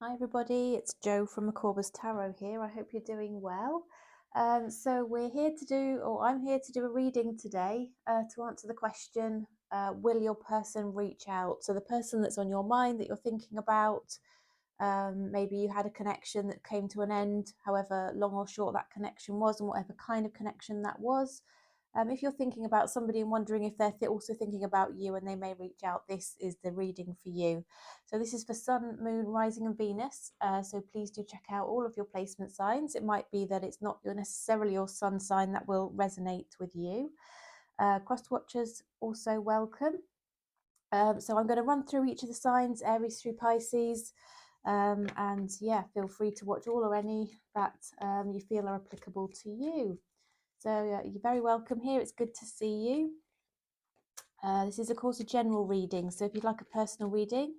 Hi everybody, it's Jo from Aquarius Tarot here. I hope you're doing well. So we're here to do, or I'm here to do a reading today to answer the question, will your person reach out? So the person that's on your mind that you're thinking about, maybe you had a connection that came to an end, however long or short that connection was and whatever kind of connection that was. If you're thinking about somebody and wondering if they're also thinking about you and they may reach out, this is the reading for you. So this is for Sun, Moon, Rising and Venus. So please do check out all of your placement signs. It might be that it's not necessarily your sun sign that will resonate with you. Cross watchers also welcome. So I'm going to run through each of the signs, Aries through Pisces. And yeah, feel free to watch all or any that you feel are applicable to you. So you're very welcome here. It's good to see you. This is, of course, a general reading. So if you'd like a personal reading,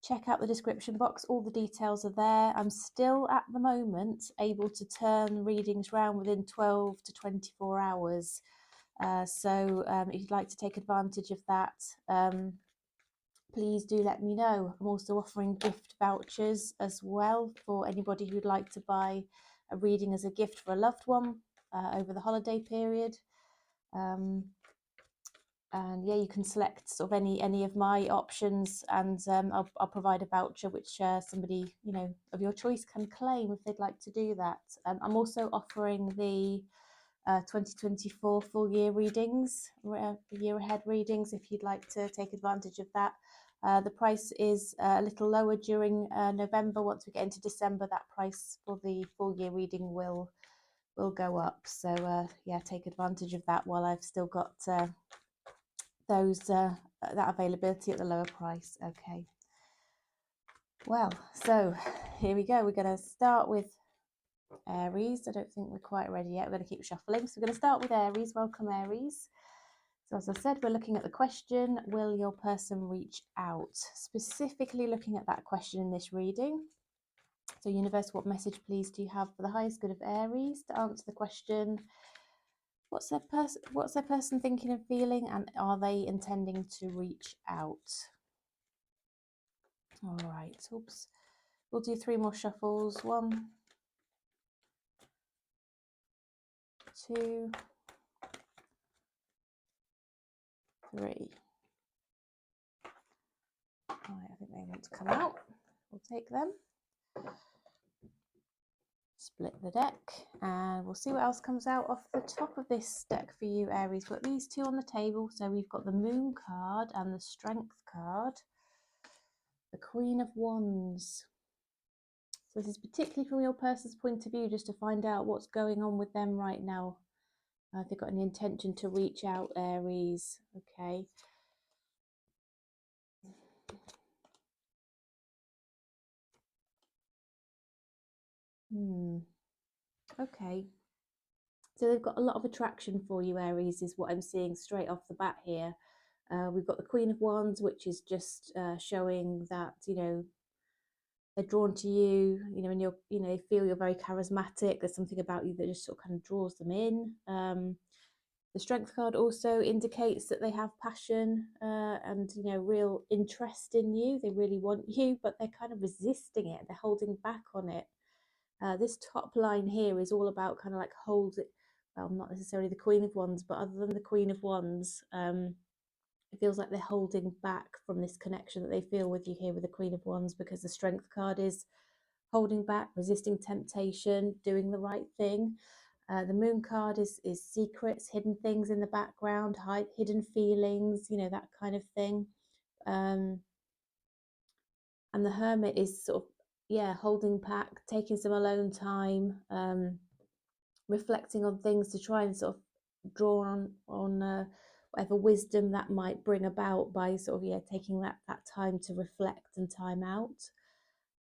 check out the description box. All the details are there. I'm still, at the moment, able to turn readings around within 12 to 24 hours. So if you'd like to take advantage of that, please do let me know. I'm also offering gift vouchers as well for anybody who'd like to buy a reading as a gift for a loved one over the holiday period. And yeah, you can select sort of any of my options, and I'll provide a voucher which somebody of your choice can claim if they'd like to do that. I'm also offering the 2024 full year readings, year ahead readings, if you'd like to take advantage of that. The price is a little lower during November. Once we get into December, that price for the full year reading will go up. So yeah, take advantage of that while I've still got those that availability at the lower price. Okay. Well, so here we go. We're going to start with Aries. I don't think we're quite ready yet. We're going to keep shuffling. So we're going to start with Aries. Welcome, Aries. So as I said, we're looking at the question, will your person reach out? Specifically looking at that question in this reading. So universe, what message please do you have for the highest good of Aries to answer the question, what's their person thinking and feeling, and are they intending to reach out? All right, oops. We'll do 3 more shuffles. 1, 2, 3. Right, I think they want to come out. We'll take them. Split the deck, and we'll see what else comes out off the top of this deck for you, Aries. We've got these 2 on the table. So we've got the Moon card and the Strength card. The Queen of Wands. So this is particularly from your person's point of view, just to find out what's going on with them right now. If they've got any intention to reach out, Aries. Okay. Okay. So they've got a lot of attraction for you, Aries, is what I'm seeing straight off the bat here. We've got the Queen of Wands, which is just showing that, they're drawn to you, and you're, they feel you're very charismatic. There's something about you that just sort of kind of draws them in. The Strength card also indicates that they have passion and, real interest in you. They really want you, but they're kind of resisting it. They're holding back on it. This top line here is all about kind of like well, not necessarily the Queen of Wands, but other than the Queen of Wands, it feels like they're holding back from this connection that they feel with you here with the Queen of Wands, because the Strength card is holding back, resisting temptation, doing the right thing. The Moon card is secrets, hidden things in the background, hidden feelings, that kind of thing. And the Hermit is sort of, holding back, taking some alone time, reflecting on things to try and sort of draw on whatever wisdom that might bring about by sort of taking that time to reflect and time out.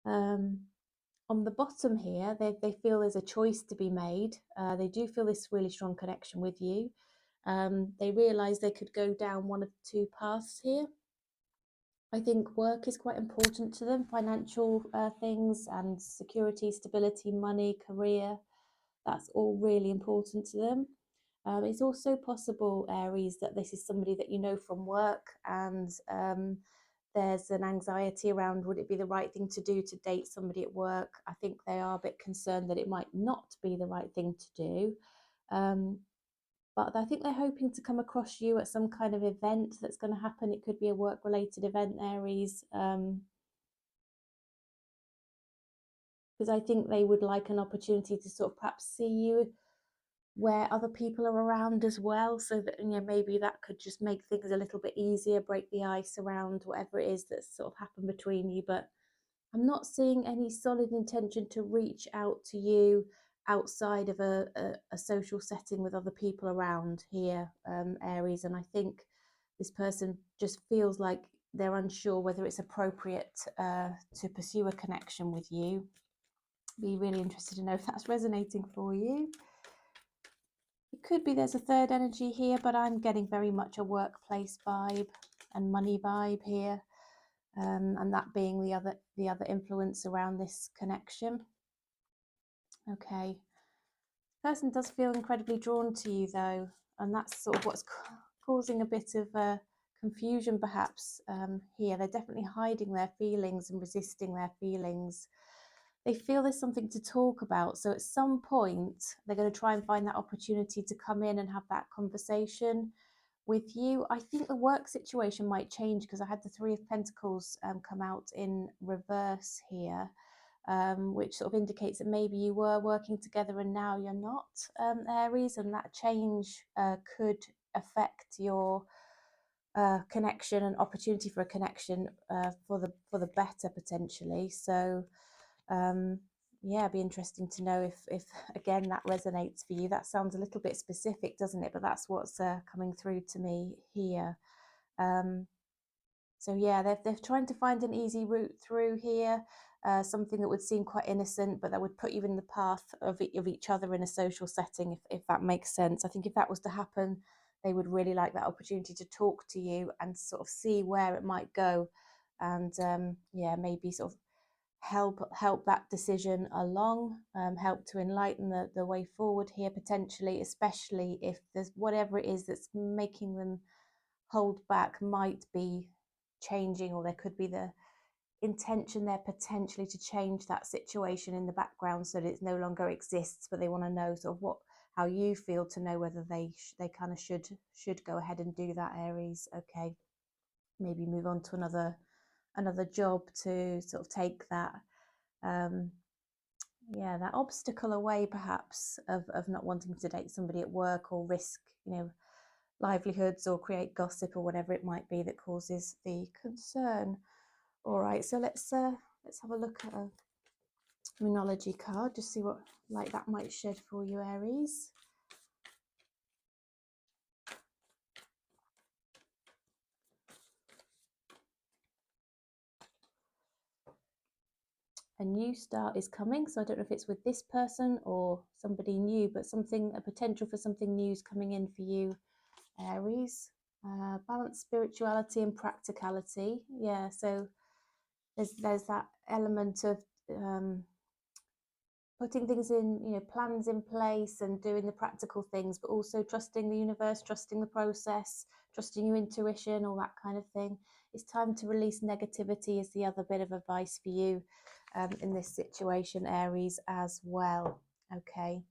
On the bottom here, they feel there's a choice to be made. They do feel this really strong connection with you. They realise they could go down one of 2 paths here. I think work is quite important to them, financial things and security, stability, money, career. That's all really important to them. It's also possible, Aries, that this is somebody that you know from work, and there's an anxiety around, would it be the right thing to do to date somebody at work? I think they are a bit concerned that it might not be the right thing to do. But I think they're hoping to come across you at some kind of event that's going to happen. It could be a work-related event, Aries, because I think they would like an opportunity to sort of perhaps see you where other people are around as well, so that, you know, maybe that could just make things a little bit easier, break the ice around whatever it is that's sort of happened between you. But I'm not seeing any solid intention to reach out to you outside of a social setting with other people around here, Aries. And I think this person just feels like they're unsure whether it's appropriate to pursue a connection with you. Be really interested to know if that's resonating for you. It could be there's a third energy here, but I'm getting very much a workplace vibe and money vibe here. And that being the other influence around this connection. Okay, person does feel incredibly drawn to you though, and that's sort of what's causing a bit of confusion perhaps here. They're definitely hiding their feelings and resisting their feelings. They feel there's something to talk about, so at some point they're going to try and find that opportunity to come in and have that conversation with you. I think the work situation might change because I had the Three of Pentacles come out in reverse here, which sort of indicates that maybe you were working together and now you're not, Aries, and that change could affect your connection and opportunity for a connection for the better potentially. So yeah, it'd be interesting to know if again that resonates for you. That sounds a little bit specific, doesn't it? But that's what's coming through to me here. So yeah, they're trying to find an easy route through here, something that would seem quite innocent, but that would put you in the path of each other in a social setting, if that makes sense. I think if that was to happen, they would really like that opportunity to talk to you and sort of see where it might go, and yeah, maybe sort of help that decision along, help to enlighten the way forward here potentially, especially if there's whatever it is that's making them hold back might be changing, or there could be the intention there potentially to change that situation in the background so that it no longer exists, but they want to know sort of how you feel to know whether they kind of should go ahead and do that, Aries. Okay, maybe move on to another job to sort of take that yeah, that obstacle away perhaps of not wanting to date somebody at work, or risk, you know, livelihoods, or create gossip, or whatever it might be that causes the concern. All right, so let's have a look at a Moonology card, just see what light that might shed for you, Aries. A new start is coming, so I don't know if it's with this person or somebody new, but a potential for something new is coming in for you, Aries. Balance spirituality and practicality. Yeah, so there's that element of putting things in, you know, plans in place and doing the practical things, but also trusting the universe, trusting the process, trusting your intuition, all that kind of thing. It's time to release negativity is the other bit of advice for you in this situation, Aries, as well. Okay.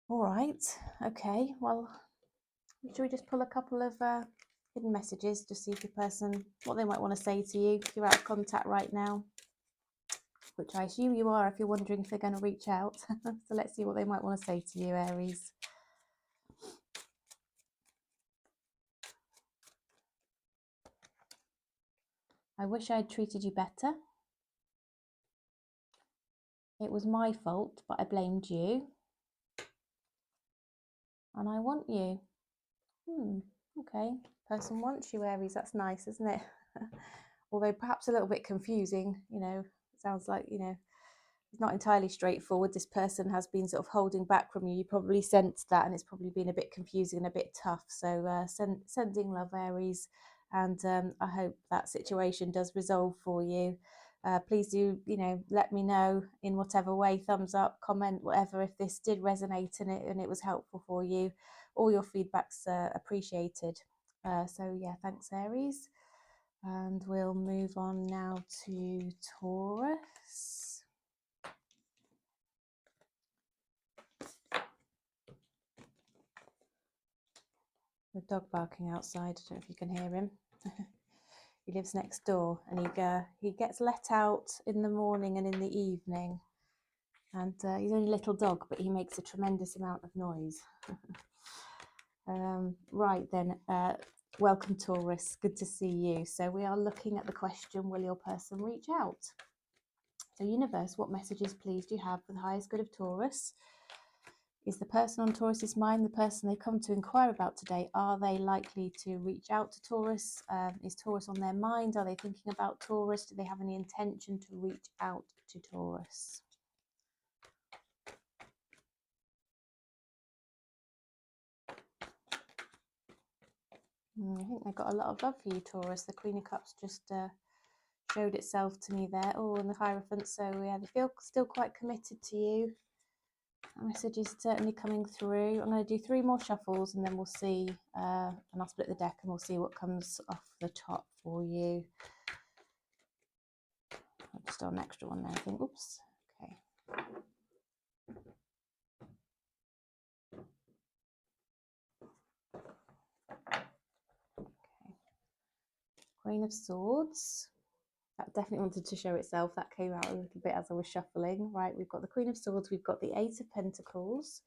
All right. Okay. Well, should we just pull a couple of hidden messages, just see if your person, what they might want to say to you if you're out of contact right now, which I assume you are if you're wondering if they're going to reach out. So let's see what they might want to say to you, Aries. I wish I had treated you better. It was my fault, but I blamed you. And I want you. Okay. Person wants you, Aries. That's nice, isn't it? Although perhaps a little bit confusing, you know. It sounds like, you know, it's not entirely straightforward. This person has been sort of holding back from you. You probably sensed that, and it's probably been a bit confusing and a bit tough. So sending love, Aries, and I hope that situation does resolve for you. Please do, you know, let me know in whatever way, thumbs up, comment, whatever, if this did resonate and it was helpful for you. All your feedback's appreciated. So yeah, thanks, Aries. And we'll move on now to Taurus. The dog barking outside, I don't know if you can hear him. He lives next door, and he gets let out in the morning and in the evening. And he's only a little dog, but he makes a tremendous amount of noise. Right then, welcome Taurus, good to see you. So we are looking at the question, will your person reach out? So universe, what messages please do you have for the highest good of Taurus? Is the person on Taurus's mind the person they've come to inquire about today? Are they likely to reach out to Taurus? Is Taurus on their mind? Are they thinking about Taurus? Do they have any intention to reach out to Taurus? I think they've got a lot of love for you, Taurus. The Queen of Cups just showed itself to me there. Oh, and the Hierophant. So yeah, they feel still quite committed to you. The message is certainly coming through. I'm going to do 3 more shuffles and then we'll see, and I'll split the deck and we'll see what comes off the top for you. I'll just do an extra one there, I think. Oops. Okay. Queen of Swords. That definitely wanted to show itself. That came out a little bit as I was shuffling. Right, we've got the Queen of Swords, we've got the 8 of Pentacles,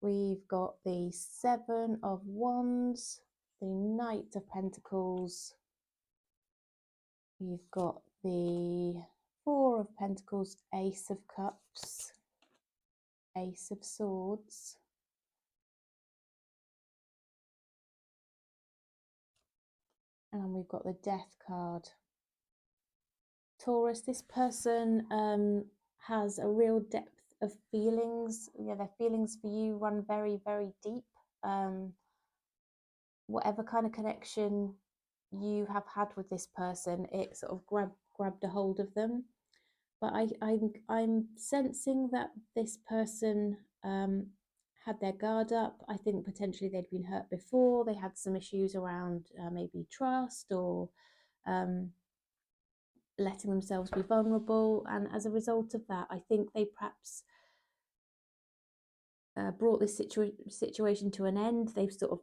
we've got the 7 of Wands, the Knight of Pentacles, we've got the 4 of Pentacles, Ace of Cups, Ace of Swords, and we've got the Death card. Taurus, this person has a real depth of feelings. Yeah, their feelings for you run very, very deep. Whatever kind of connection you have had with this person, it sort of grabbed a hold of them. But I'm sensing that this person had their guard up. I think potentially they'd been hurt before. They had some issues around maybe trust or letting themselves be vulnerable, and as a result of that, I think they perhaps brought this situation to an end. They've sort of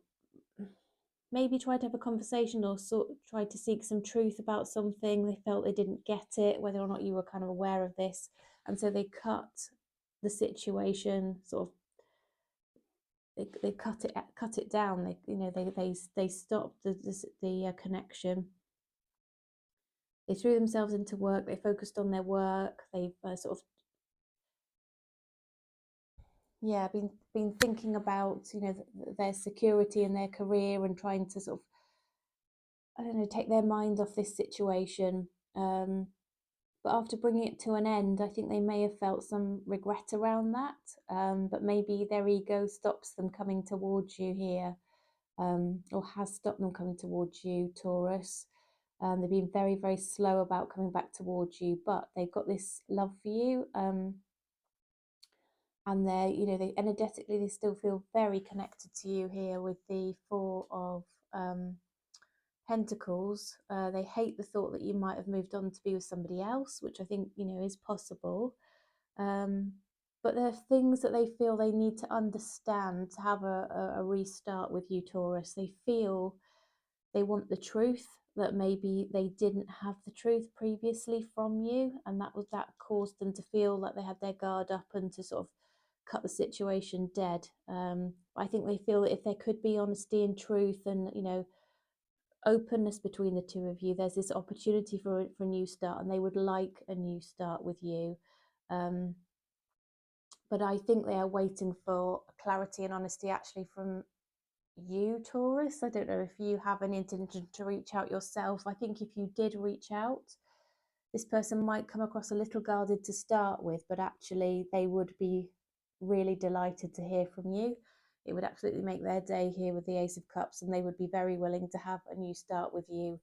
maybe tried to have a conversation or sort of tried to seek some truth about something. They felt they didn't get it, whether or not you were kind of aware of this, and so they cut the situation sort of. They cut it down. They stopped the connection. They threw themselves into work. They focused on their work. They've sort of been thinking about their security and their career and trying to sort of, I don't know, take their mind off this situation. But after bringing it to an end, I think they may have felt some regret around that. But maybe their ego stops them coming towards you here, or has stopped them coming towards you, Taurus. They've been very, very slow about coming back towards you, but they've got this love for you. And they energetically, they still feel very connected to you here with the 4 of Pentacles. They hate the thought that you might have moved on to be with somebody else, which I think is possible. But there are things that they feel they need to understand to have a restart with you, Taurus. They feel they want the truth, that maybe they didn't have the truth previously from you, and that caused them to feel like they had their guard up and to sort of cut the situation dead. I think they feel that if there could be honesty and truth and openness between the two of you, there's this opportunity for a new start, and they would like a new start with you. But I think they are waiting for clarity and honesty actually from you, Taurus. I don't know if you have an intention to reach out yourself. I think if you did reach out, this person might come across a little guarded to start with, but actually they would be really delighted to hear from you. It would absolutely make their day here with the Ace of Cups, and they would be very willing to have a new start with you.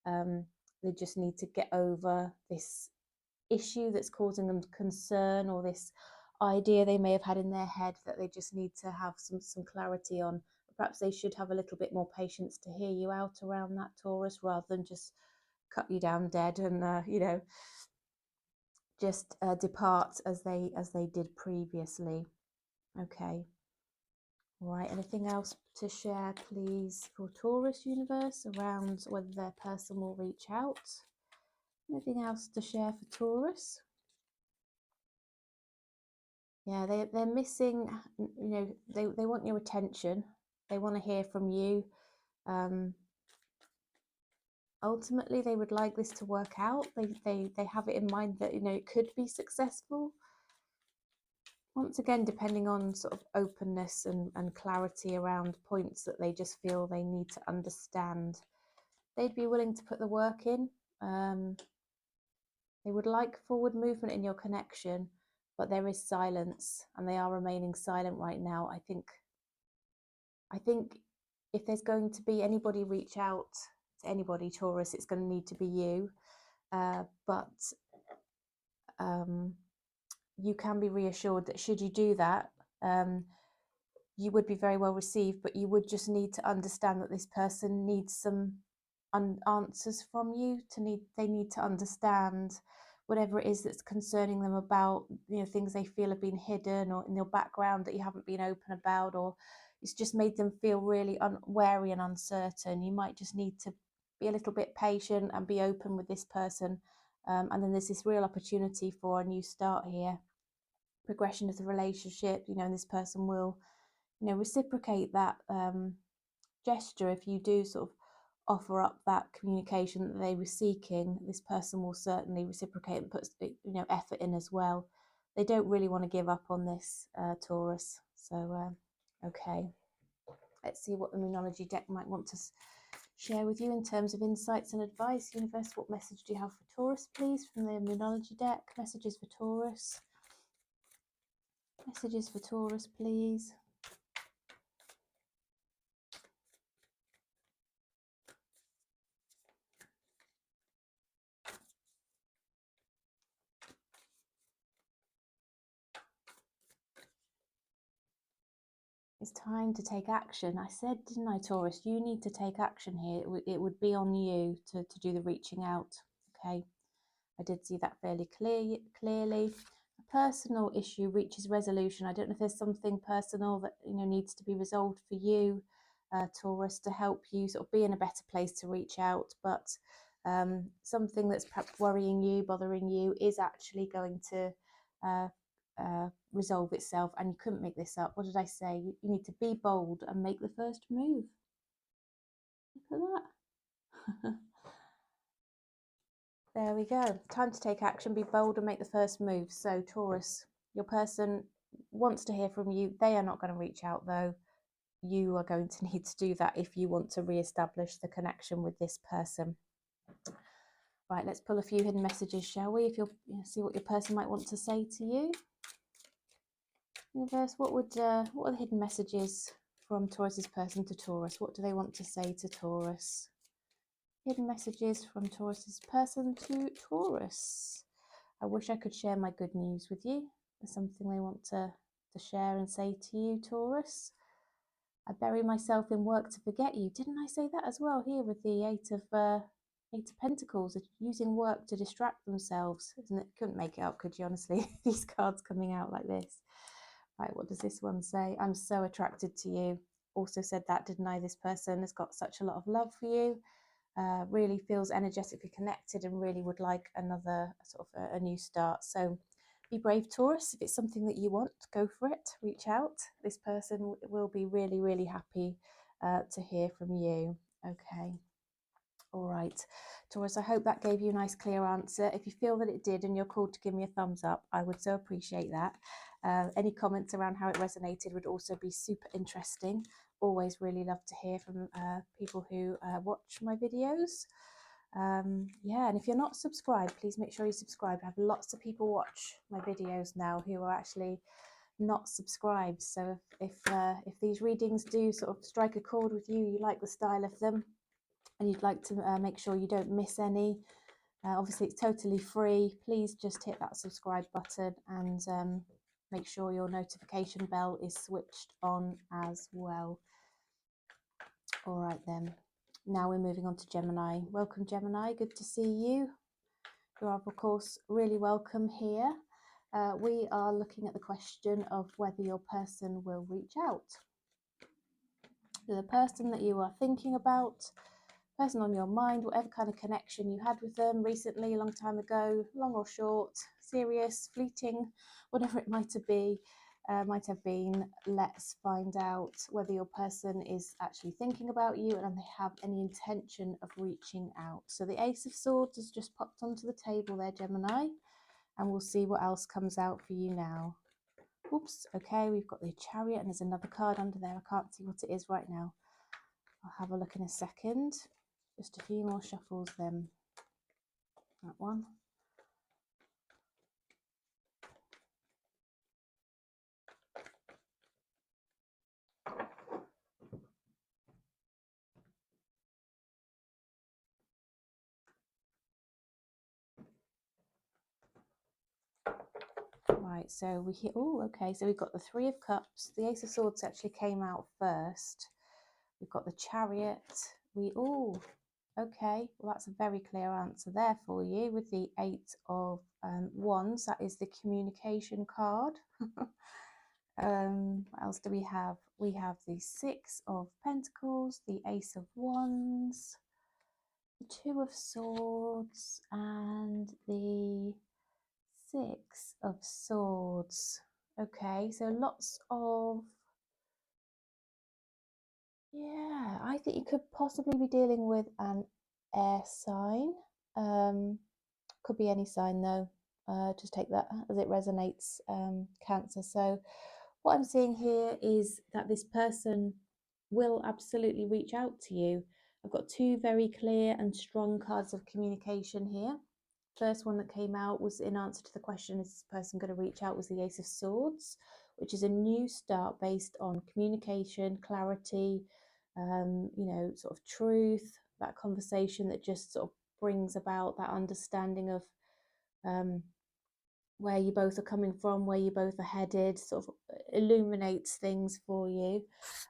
They just need to get over this issue that's causing them concern, or this idea they may have had in their head that they just need to have some clarity on. Perhaps they should have a little bit more patience to hear you out around that, Taurus, rather than just cut you down dead and you know, just depart as they did previously. Okay. All right, anything else to share, please, for Taurus universe around whether their person will reach out? Anything else to share for Taurus? Yeah, they're missing, you know, they want your attention. They want to hear from you. Ultimately, they would like this to work out. They have it in mind that, you know, it could be successful. Once again, depending on sort of openness and clarity around points that they just feel they need to understand. They'd be willing to put the work in. They would like forward movement in your connection, but there is silence, and they are remaining silent right now. I think if there's going to be anybody reach out to anybody, Taurus, it's going to need to be you. But you can be reassured that should you do that, you would be very well received, but you would just need to understand that this person needs some answers from you. They need to understand whatever it is that's concerning them about, you know, things they feel have been hidden or in your background that you haven't been open about, or it's just made them feel really wary and uncertain. You might just need to be a little bit patient and be open with this person, and then there's this real opportunity for a new start here, progression of the relationship, you know, and this person will, you know, reciprocate that gesture. If you do sort of offer up that communication that they were seeking, this person will certainly reciprocate and put, you know, effort in as well. They don't really want to give up on this, Taurus. So okay, let's see what the Moonology deck might want to share with you in terms of insights and advice. Universe, what message do you have for Taurus, please, from the Moonology deck? Messages for Taurus. Messages for Taurus, please. It's time to take action. I said, didn't I, Taurus? You need to take action here. It would be on you to do the reaching out. Okay, I did see that fairly clearly. A personal issue reaches resolution. I don't know if there's something personal that, you know, needs to be resolved for you, Taurus, to help you sort of be in a better place to reach out. But something that's perhaps worrying you, bothering you, is actually going to resolve itself, and you couldn't make this up. What did I say? You need to be bold and make the first move. Look at that. There we go. Time to take action, be bold and make the first move. So Taurus, your person wants to hear from you. They are not going to reach out though. You are going to need to do that if you want to re-establish the connection with this person. Right, let's pull a few hidden messages, shall we? If you'll see what your person might want to say to you. Universe, what are the hidden messages from Taurus's person to Taurus? What do they want to say to Taurus? Hidden messages from Taurus's person to Taurus. I wish I could share my good news with you. There's something they want to share and say to you, Taurus. I bury myself in work to forget you. Didn't I say that as well here with the Eight of Pentacles, using work to distract themselves? Isn't it? Couldn't make it up, could you, honestly? These cards coming out like this. Right, what does this one say? I'm so attracted to you. Also said that, didn't I? This person has got such a lot of love for you, really feels energetically connected and really would like another sort of a new start. So be brave, Taurus. If it's something that you want, go for it. Reach out. This person will be really, really happy to hear from you. Okay. All right, Taurus, I hope that gave you a nice clear answer. If you feel that it did and you're called to give me a thumbs up, I would so appreciate that. Any comments around how it resonated would also be super interesting. Always really love to hear from people who watch my videos. Yeah, and if you're not subscribed, please make sure you subscribe. I have lots of people watch my videos now who are actually not subscribed. So if these readings do sort of strike a chord with you, you like the style of them, and you'd like to make sure you don't miss any, obviously it's totally free. Please just hit that subscribe button and make sure your notification bell is switched on as well. All right then. Now we're moving on to Gemini. Welcome, Gemini. Good to see you. You are, of course, really welcome here. We are looking at the question of whether your person will reach out. The person that you are thinking about, person on your mind, whatever kind of connection you had with them recently, a long time ago, long or short, serious, fleeting, whatever it might have been. Let's find out whether your person is actually thinking about you and they have any intention of reaching out. So the Ace of Swords has just popped onto the table there, Gemini, and we'll see what else comes out for you now. Oops, okay, we've got the Chariot and there's another card under there. I can't see what it is right now. I'll have a look in a second. Just a few more shuffles then. That one. Right, so we hear, oh, okay, so we've got the Three of Cups. The Ace of Swords actually came out first. We've got the Chariot. Okay, well, that's a very clear answer there for you with the Eight of Wands. That is the communication card. What else do we have? We have the Six of Pentacles, the Ace of Wands, the Two of Swords, and the Six of Swords. Okay, so lots of, yeah, I think you could possibly be dealing with an air sign. Could be any sign though. Just take that as it resonates, Cancer. So what I'm seeing here is that this person will absolutely reach out to you. I've got two very clear and strong cards of communication here. First one that came out was in answer to the question, is this person going to reach out, was the Ace of Swords, which is a new start based on communication, clarity, sort of truth, that conversation that just sort of brings about that understanding of where you both are coming from, where you both are headed, sort of illuminates things for you.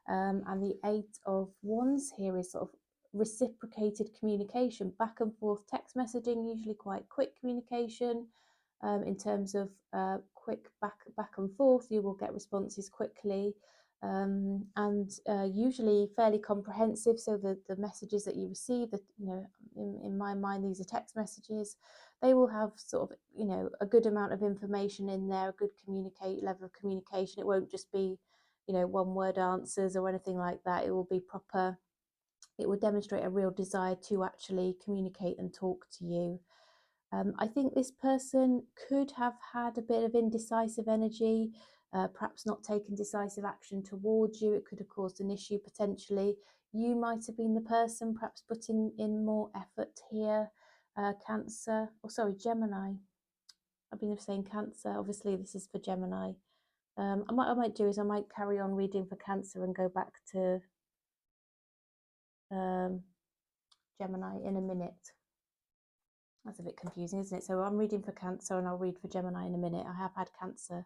And the Eight of Wands here is sort of reciprocated communication, back and forth text messaging, usually quite quick communication. In terms of quick back and forth, you will get responses quickly, and usually fairly comprehensive. So the messages that you receive, that in my mind, these are text messages. They will have sort of a good amount of information in there, a good level of communication. It won't just be one word answers or anything like that. It will be proper. It will demonstrate a real desire to actually communicate and talk to you. I think this person could have had a bit of indecisive energy, perhaps not taken decisive action towards you. It could have caused an issue potentially. You might have been the person perhaps putting in more effort here. Cancer, Gemini. I've been saying Cancer. Obviously, this is for Gemini. I might do is I might carry on reading for Cancer and go back to Gemini in a minute. That's a bit confusing, isn't it? So I'm reading for Cancer and I'll read for Gemini in a minute. I have had Cancer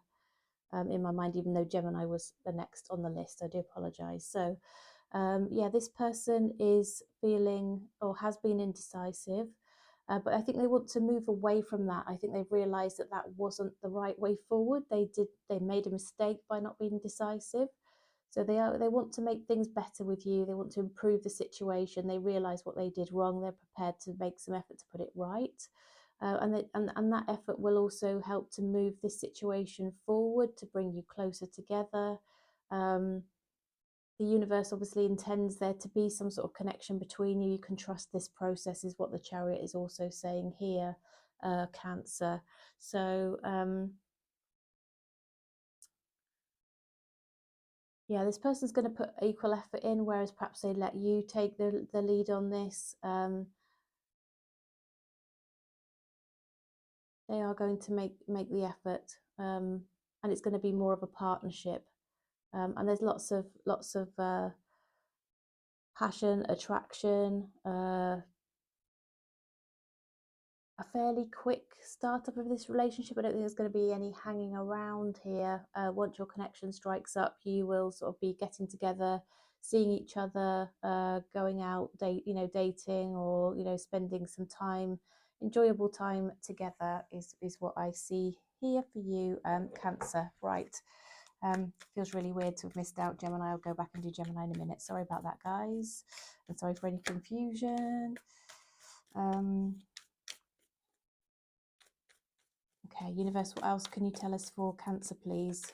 in my mind, even though Gemini was the next on the list. I do apologise. So yeah, this person is feeling or has been indecisive, but I think they want to move away from that. I think they've realised that that wasn't the right way forward. They made a mistake by not being decisive. So they want to make things better with you. They want to improve the situation. They realise what they did wrong. They're prepared to make some effort to put it right. And that effort will also help to move this situation forward, to bring you closer together. The universe obviously intends there to be some sort of connection between you. You can trust this process, is what the Chariot is also saying here, Cancer. So yeah, this person's going to put equal effort in, whereas perhaps they let you take the lead on this. They are going to make the effort, and it's going to be more of a partnership. And there's lots of passion, attraction, a fairly quick startup of this relationship. I don't think there's going to be any hanging around here. Once your connection strikes up, you will sort of be getting together, seeing each other, going out, dating, or spending some time, enjoyable time together is what I see here for you, Cancer. Right. Feels really weird to have missed out Gemini. I'll go back and do Gemini in a minute. Sorry about that, guys, and sorry for any confusion. Okay, universe, what else can you tell us for Cancer, please?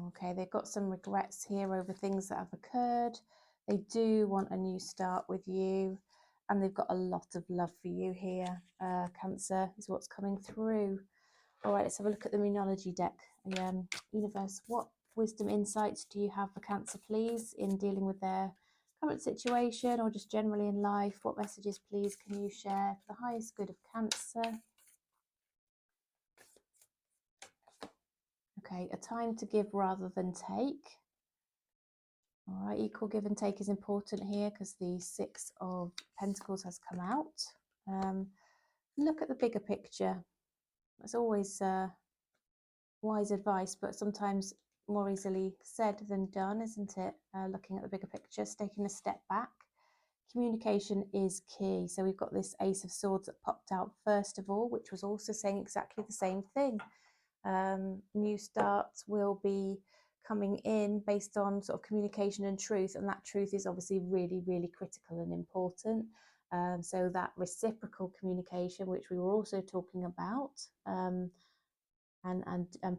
Okay, they've got some regrets here over things that have occurred. They do want a new start with you, and they've got a lot of love for you here. Cancer is what's coming through. All right, let's have a look at the Moonology deck. Universe, what wisdom insights do you have for Cancer, please, in dealing with their current situation or just generally in life? What messages, please, can you share for the highest good of Cancer? Okay, a time to give rather than take. All right, equal give and take is important here because the Six of Pentacles has come out. Look at the bigger picture. It's always wise advice, but sometimes more easily said than done, isn't it? Looking at the bigger picture, taking a step back. Communication is key. So we've got this Ace of Swords that popped out first of all, which was also saying exactly the same thing. New starts will be coming in based on sort of communication and truth, and that truth is obviously really, really critical and important. So that reciprocal communication, which we were also talking about, and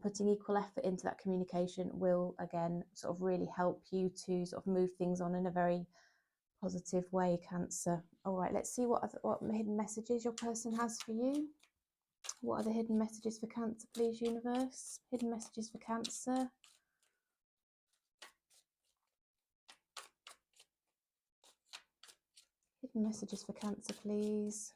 putting equal effort into that communication will again sort of really help you to sort of move things on in a very positive way, Cancer. All right, let's see what hidden messages your person has for you. What are the hidden messages for Cancer, please, universe? Hidden messages for Cancer. Hidden messages for Cancer, please.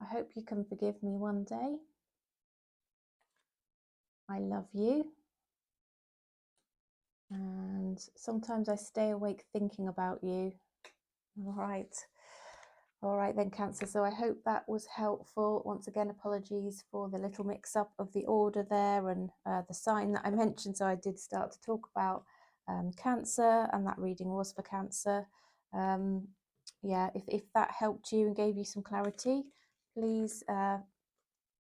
I hope you can forgive me one day. I love you. And sometimes I stay awake thinking about you. All right. All right then, Cancer. So I hope that was helpful. Once again, apologies for the little mix-up of the order there and the sign that I mentioned. So I did start to talk about Cancer, and that reading was for Cancer. Yeah, if that helped you and gave you some clarity, please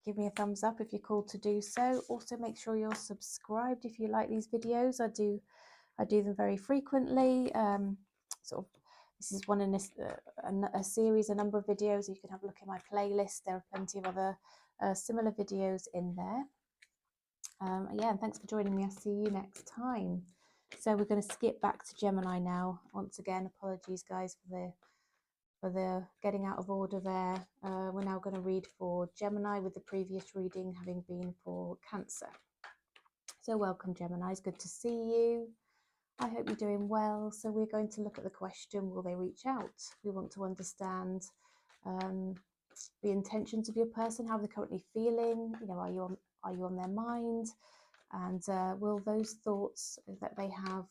give me a thumbs up if you're called to do so. Also, make sure you're subscribed if you like these videos. I do them very frequently. Sort of, this is one in a series, a number of videos. You can have a look in my playlist. There are plenty of other similar videos in there. Yeah, and thanks for joining me. I'll see you next time. So we're going to skip back to Gemini now. Once again, apologies, guys, for the getting out of order there. We're now going to read for Gemini, with the previous reading having been for Cancer. So welcome, Gemini. It's good to see you. I hope you're doing well. So we're going to look at the question, will they reach out? We want to understand the intentions of your person, how they're currently feeling. Are you on their mind? And will those thoughts that they have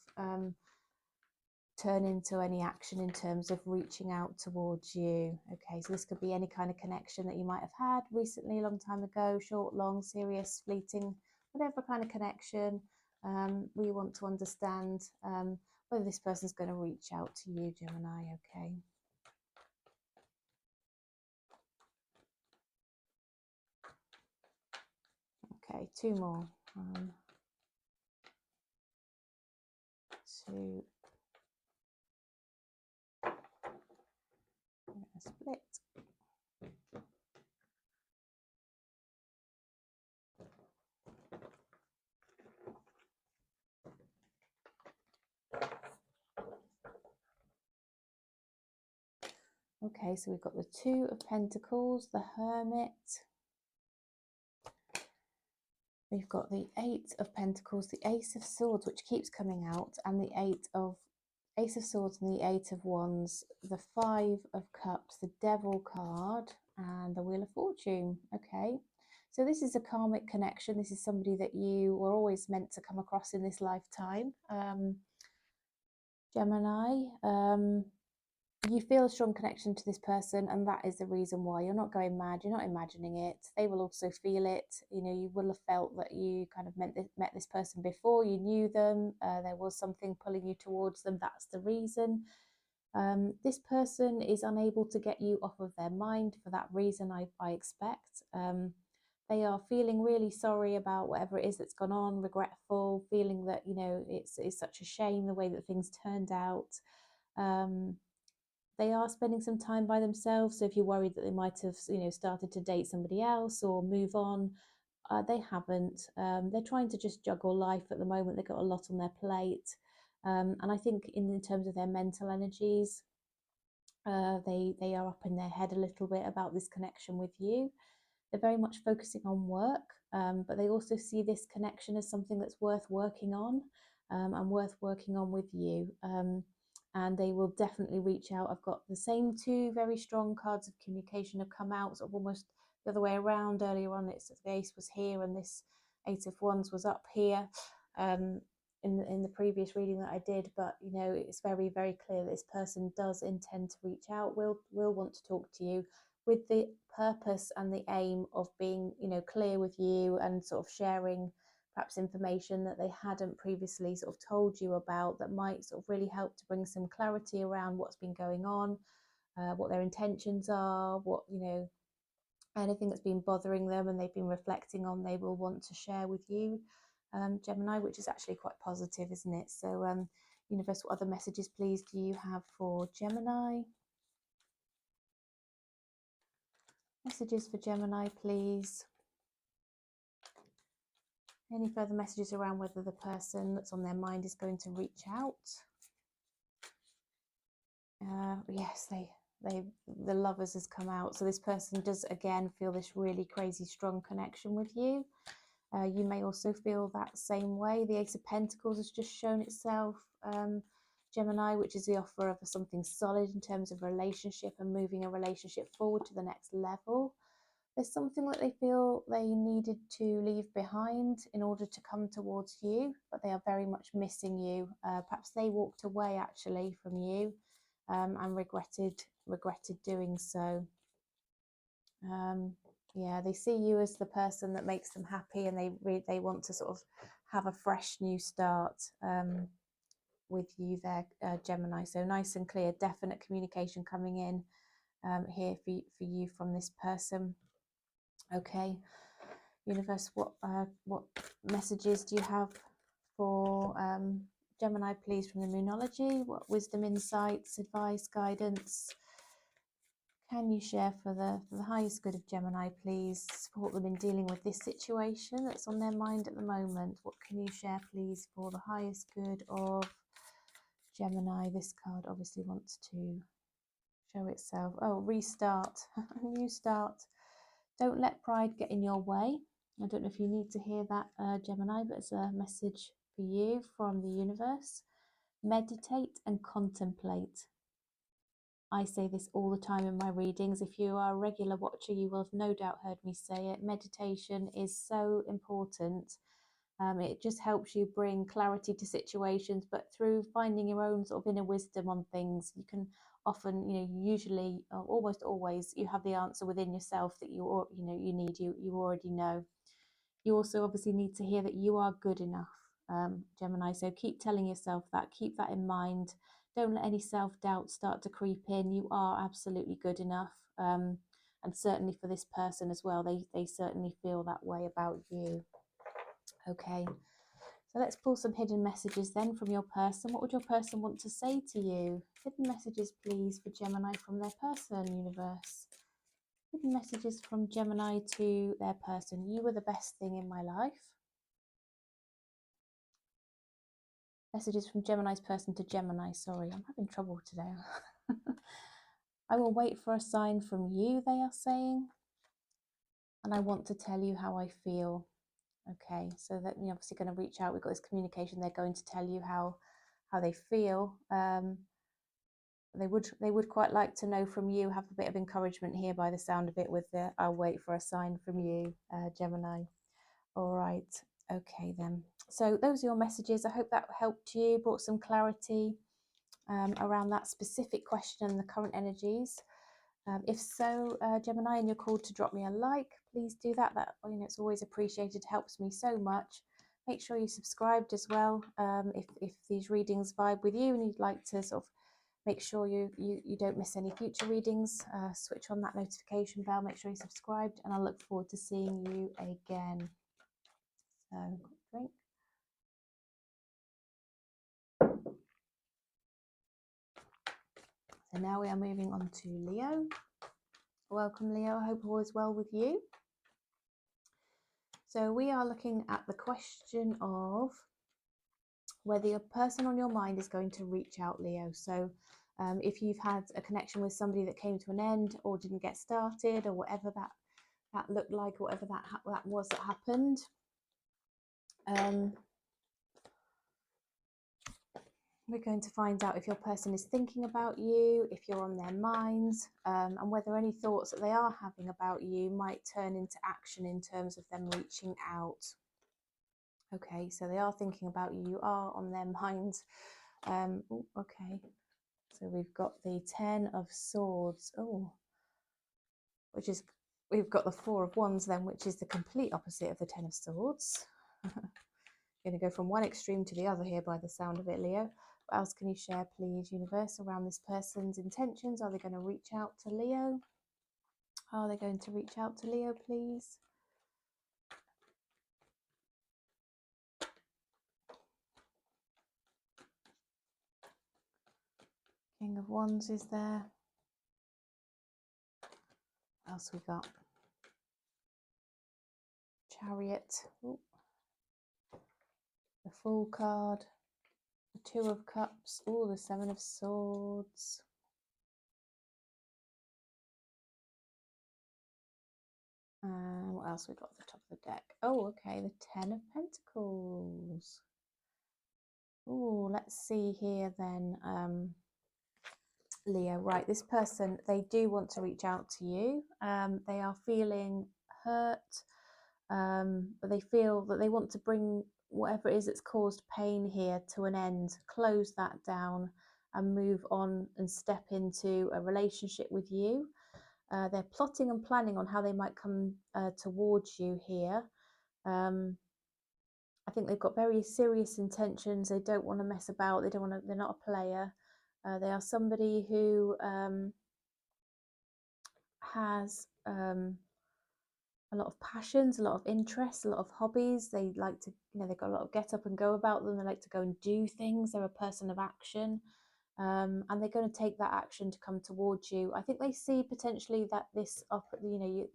turn into any action in terms of reaching out towards you? Okay, so this could be any kind of connection that you might have had recently, a long time ago, short, long, serious, fleeting, whatever kind of connection. We want to understand whether this person's going to reach out to you, Gemini. Okay. Okay, two more. 2. Split. Okay, so we've got the 2 of Pentacles, the Hermit. We've got the 8 of Pentacles, the Ace of Swords, which keeps coming out, and the Ace of Swords and the 8 of Wands, the 5 of Cups, the Devil card, and the Wheel of Fortune. Okay, So this is a karmic connection. This is somebody that you were always meant to come across in this lifetime. Gemini, you feel a strong connection to this person, and that is the reason why you're not going mad. You're not imagining it. They will also feel it. You know, you will have felt that you kind of met this person before. You knew them. There was something pulling you towards them. That's the reason. This person is unable to get you off of their mind for that reason, I expect. They are feeling really sorry about whatever it is that's gone on, regretful, feeling that, you know, it's such a shame the way that things turned out. They are spending some time by themselves. So if you're worried that they might have, you know, started to date somebody else or move on, they haven't. They're trying to just juggle life at the moment. They've got a lot on their plate. And I think in terms of their mental energies, they are up in their head a little bit about this connection with you. They're very much focusing on work, but they also see this connection as something that's worth working on, and worth working on with you. And they will definitely reach out. I've got the same two very strong cards of communication have come out, sort of almost the other way around. Earlier on, it's the Ace was here and this Eight of Wands was up here. In the previous reading that I did, but you know, it's very, very clear that this person does intend to reach out, will want to talk to you with the purpose and the aim of being, you know, clear with you and sort of sharing perhaps information that they hadn't previously sort of told you about, that might sort of really help to bring some clarity around what's been going on, what their intentions are, what, you know, anything that's been bothering them and they've been reflecting on, they will want to share with you, Gemini, which is actually quite positive, isn't it? So universe, what other messages please do you have for Gemini? Messages for Gemini, please. Any further messages around whether the person that's on their mind is going to reach out? Yes, the Lovers has come out. So this person does again feel this really crazy strong connection with you. You may also feel that same way. The Ace of Pentacles has just shown itself, Gemini, which is the offer of something solid in terms of relationship and moving a relationship forward to the next level. There's something that they feel they needed to leave behind in order to come towards you, but they are very much missing you. Perhaps they walked away actually from you, and regretted doing so. Yeah, they see you as the person that makes them happy, and they want to sort of have a fresh new start with you there, Gemini. So nice and clear, definite communication coming in here for you from this person. Okay, universe, what messages do you have for Gemini, please, from the Moonology? What wisdom, insights, advice, guidance can you share for the highest good of Gemini, please? Support them in dealing with this situation that's on their mind at the moment. What can you share, please, for the highest good of Gemini? This card obviously wants to show itself. Oh, restart, new start. Don't let pride get in your way. I don't know if you need to hear that, Gemini, but it's a message for you from the universe. Meditate and contemplate. I say this all the time in my readings. If you are a regular watcher, you will have no doubt heard me say it. Meditation is so important. It just helps you bring clarity to situations, but through finding your own sort of inner wisdom on things, you can often, you know, usually, almost always, you have the answer within yourself that you already know. You also obviously need to hear that you are good enough, Gemini. So keep telling yourself that, keep that in mind. Don't let any self-doubt start to creep in. You are absolutely good enough. And certainly for this person as well, they certainly feel that way about you. Okay, so let's pull some hidden messages then from your person. What would your person want to say to you? Hidden messages, please, for Gemini from their person, universe. Hidden messages from Gemini to their person. You were the best thing in my life. Messages from Gemini's person to Gemini. Sorry, I'm having trouble today. I will wait for a sign from you, they are saying. And I want to tell you how I feel. Okay, so that you're obviously going to reach out. We've got this communication. They're going to tell you how they feel. they would quite like to know from you, have a bit of encouragement here by the sound of it with the I'll wait for a sign from you, Gemini. All right, okay then. So those are your messages. I hope that helped you, brought some clarity around that specific question and the current energies. If so, Gemini, and you're called to drop me a like, please do that. That, you know, it's always appreciated, helps me so much. Make sure you subscribed as well. If these readings vibe with you and you'd like to sort of make sure you don't miss any future readings, switch on that notification bell, make sure you're subscribed, and I look forward to seeing you again. So, drink. So now we are moving on to Leo. Welcome, Leo. I hope all is well with you. So we are looking at the question of whether your person on your mind is going to reach out, Leo. So if you've had a connection with somebody that came to an end or didn't get started, or whatever that looked like, whatever that was that happened. We're going to find out if your person is thinking about you, if you're on their minds, and whether any thoughts that they are having about you might turn into action in terms of them reaching out. Okay, so they are thinking about you, you are on their minds. Okay, so we've got the 10 of Swords, which is, we've got the 4 of Wands then, which is the complete opposite of the 10 of Swords. Going to go from one extreme to the other here by the sound of it, Leo. What else can you share, please, universe, around this person's intentions? Are they going to reach out to Leo? Are they going to reach out to Leo, please? King of Wands is there. What else we got? Chariot. Ooh. The Fool card. The 2 of Cups. Oh, the 7 of Swords. What else we got at the top of the deck? Oh, okay, the 10 of Pentacles. Oh, let's see here then, Leo. Right, this person, they do want to reach out to you. They are feeling hurt, but they feel that they want to bring whatever it is that's caused pain here to an end, close that down and move on and step into a relationship with you. They're plotting and planning on how they might come towards you here. I think they've got very serious intentions. They don't want to mess about. They don't want to. They're not a player. They are somebody who has a lot of passions, a lot of interests, a lot of hobbies. They like to, you know, they've got a lot of get up and go about them. They like to go and do things. They're a person of action. And they're going to take that action to come towards you. I think they see potentially that this, you know, you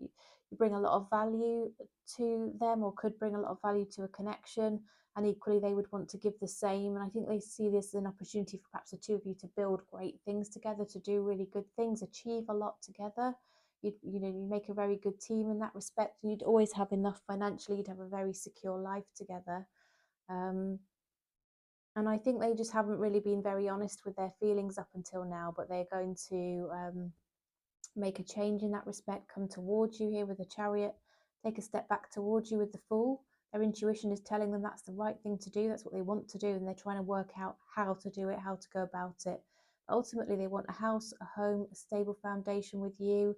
bring a lot of value to them, or could bring a lot of value to a connection, and equally they would want to give the same. And I think they see this as an opportunity for perhaps the two of you to build great things together, to do really good things, achieve a lot together. You know, you make a very good team in that respect. You'd always have enough financially. You'd have a very secure life together. And I think they just haven't really been very honest with their feelings up until now, but they're going to make a change in that respect, come towards you here with the Chariot, take a step back towards you with the Fool. Their intuition is telling them that's the right thing to do, that's what they want to do, and they're trying to work out how to do it, how to go about it. But ultimately, they want a house, a home, a stable foundation with you.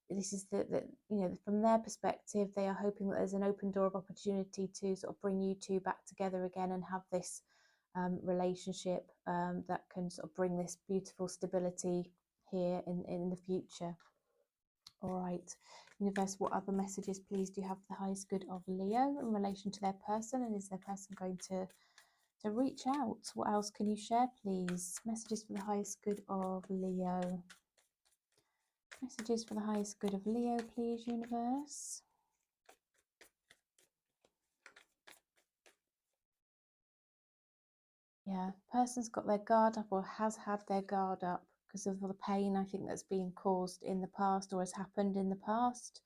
This is you know, from their perspective, they are hoping that there's an open door of opportunity to sort of bring you two back together again and have this relationship that can sort of bring this beautiful stability here in the future. All right, universe, what other messages, please, do you have for the highest good of Leo in relation to their person, and is their person going to reach out? What else can you share, please? Messages for the highest good of Leo. Messages for the highest good of Leo, please, universe. Yeah, person's got their guard up, or has had their guard up because of the pain, I think, that's been caused in the past or has happened in the past.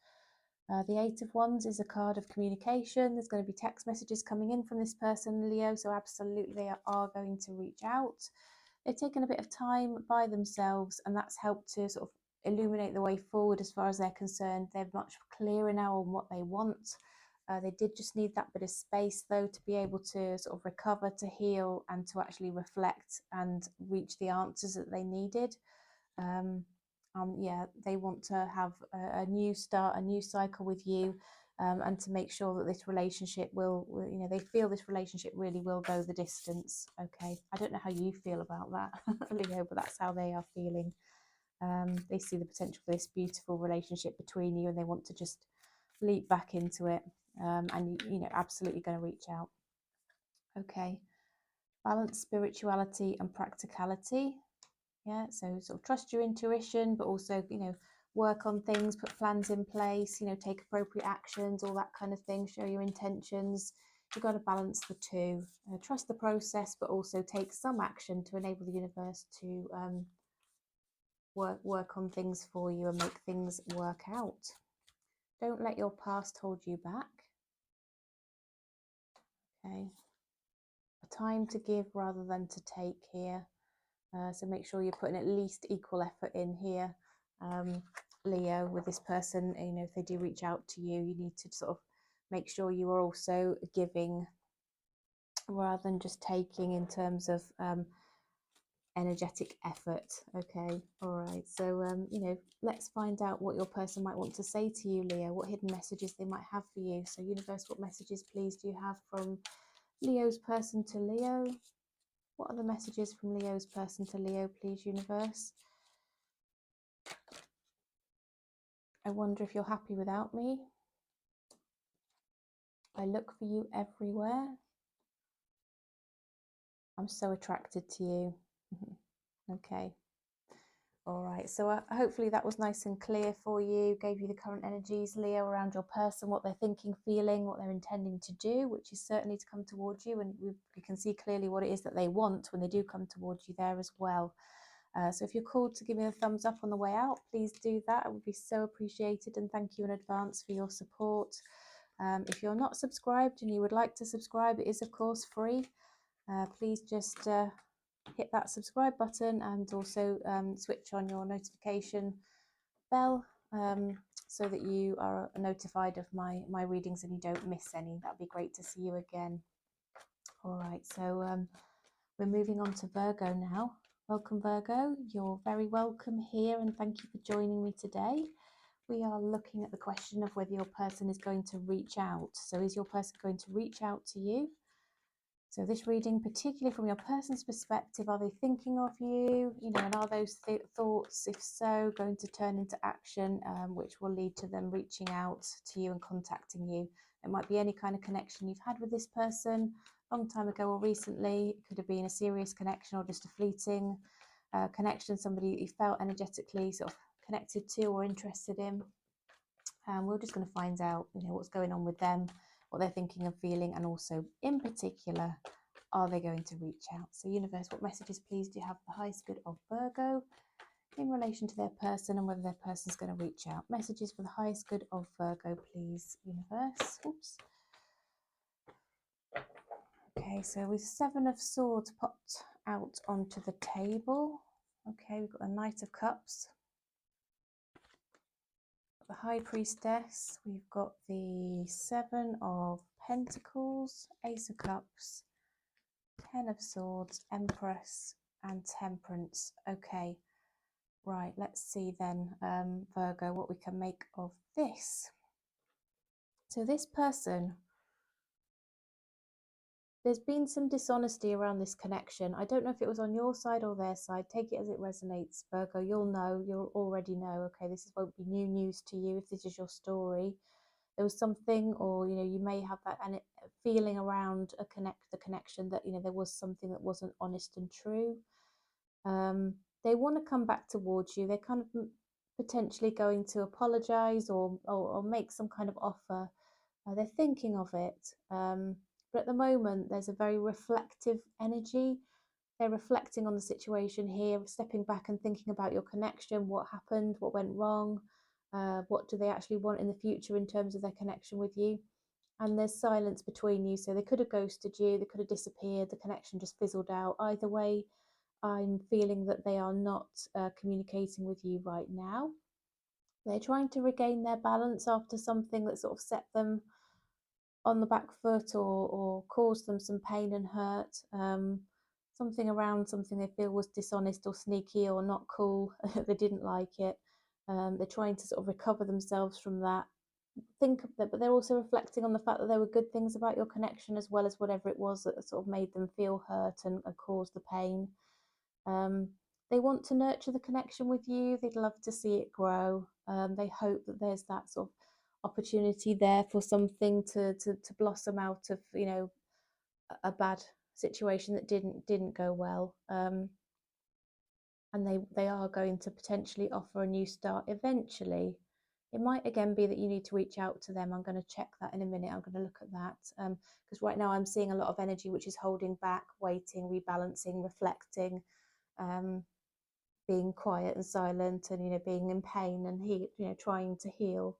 The 8 of Wands is a card of communication. There's going to be text messages coming in from this person, Leo, so absolutely they are going to reach out. they've taken a bit of time by themselves, and that's helped to sort of illuminate the way forward as far as they're concerned. They're much clearer now on what they want. They did just need that bit of space, though, to be able to sort of recover, to heal, and to actually reflect and reach the answers that they needed. Yeah, they want to have a new start, a new cycle with you, and to make sure that this relationship will, you know, they feel this relationship really will go the distance. Okay, I don't know how you feel about that, Leo, but that's how they are feeling. They see the potential for this beautiful relationship between you, and they want to just leap back into it. And you know, absolutely going to reach out. Okay, balance spirituality and practicality. Yeah, so sort of trust your intuition, but also, you know, work on things, put plans in place, you know, take appropriate actions, all that kind of thing, show your intentions. You've got to balance the two. Trust the process, but also take some action to enable the universe to work on things for you and make things work out. Don't let your past hold you back. Okay. A time to give rather than to take here. So make sure you're putting at least equal effort in here, Leo, with this person. You know, if they do reach out to you, you need to sort of make sure you are also giving rather than just taking in terms of energetic effort. Okay, all right. So, you know, let's find out what your person might want to say to you, Leo, what hidden messages they might have for you. So, universe, what messages, please, do you have from Leo's person to Leo? What are the messages from Leo's person to Leo, please, universe? I wonder if you're happy without me. I look for you everywhere. I'm so attracted to you. Okay. All right. So hopefully that was nice and clear for you, gave you the current energies, Leo, around your person, what they're thinking, feeling, what they're intending to do, which is certainly to come towards you. And we can see clearly what it is that they want when they do come towards you there as well. So if you're called to give me a thumbs up on the way out, please do that. It would be so appreciated, and thank you in advance for your support. If you're not subscribed and you would like to subscribe, it is of course free. Please just hit that subscribe button, and also switch on your notification bell so that you are notified of my readings and you don't miss any. That'd be great to see you again. All right, so we're moving on to Virgo now. Welcome, Virgo. You're very welcome here, and thank you for joining me today. We are looking at the question of whether your person is going to reach out. So is your person going to reach out to you? So this reading, particularly from your person's perspective, are they thinking of you? You know, and are those thoughts, if so, going to turn into action, which will lead to them reaching out to you and contacting you? It might be any kind of connection you've had with this person, a long time ago or recently. It could have been a serious connection or just a fleeting connection, somebody you felt energetically sort of connected to or interested in. We're just going to find out, you know, what's going on with them, what they're thinking and feeling, and also in particular, are they going to reach out? So universe, what messages please do you have the highest good of Virgo in relation to their person and whether their person's going to reach out? Messages for the highest good of Virgo, please, universe. Oops. Okay, so with Seven of Swords popped out onto the table. Okay, we've got the Knight of Cups, the High Priestess, we've got the Seven of Pentacles, Ace of Cups, Ten of Swords, Empress, and Temperance. Okay, right, let's see then, Virgo, what we can make of this. So this person, there's been some dishonesty around this connection. I don't know if it was on your side or their side. Take it as it resonates, Virgo. You'll know, you'll already know. Okay, this won't be new news to you if this is your story. There was something, or, you know, you may have that and feeling around the connection that, you know, there was something that wasn't honest and true. They want to come back towards you. They're kind of potentially going to apologize or make some kind of offer. They're thinking of it. But at the moment, there's a very reflective energy. They're reflecting on the situation here, stepping back and thinking about your connection, what happened, what went wrong, what do they actually want in the future in terms of their connection with you. And there's silence between you, so they could have ghosted you, they could have disappeared, the connection just fizzled out. Either way, I'm feeling that they are not communicating with you right now. They're trying to regain their balance after something that sort of set them on the back foot or caused them some pain and hurt. Something around something they feel was dishonest or sneaky or not cool. They didn't like it. They're trying to sort of recover themselves from that. Think of that, but they're also reflecting on the fact that there were good things about your connection as well as whatever it was that sort of made them feel hurt and caused the pain. They want to nurture the connection with you. They'd love to see it grow. They hope that there's that sort of opportunity there for something to blossom out of, you know, a bad situation that didn't go well. And they are going to potentially offer a new start eventually. It might again be that you need to reach out to them. I'm going to check that in a minute. I'm going to look at that because right now I'm seeing a lot of energy which is holding back, waiting, rebalancing, reflecting, being quiet and silent, and, you know, being in pain and trying to heal.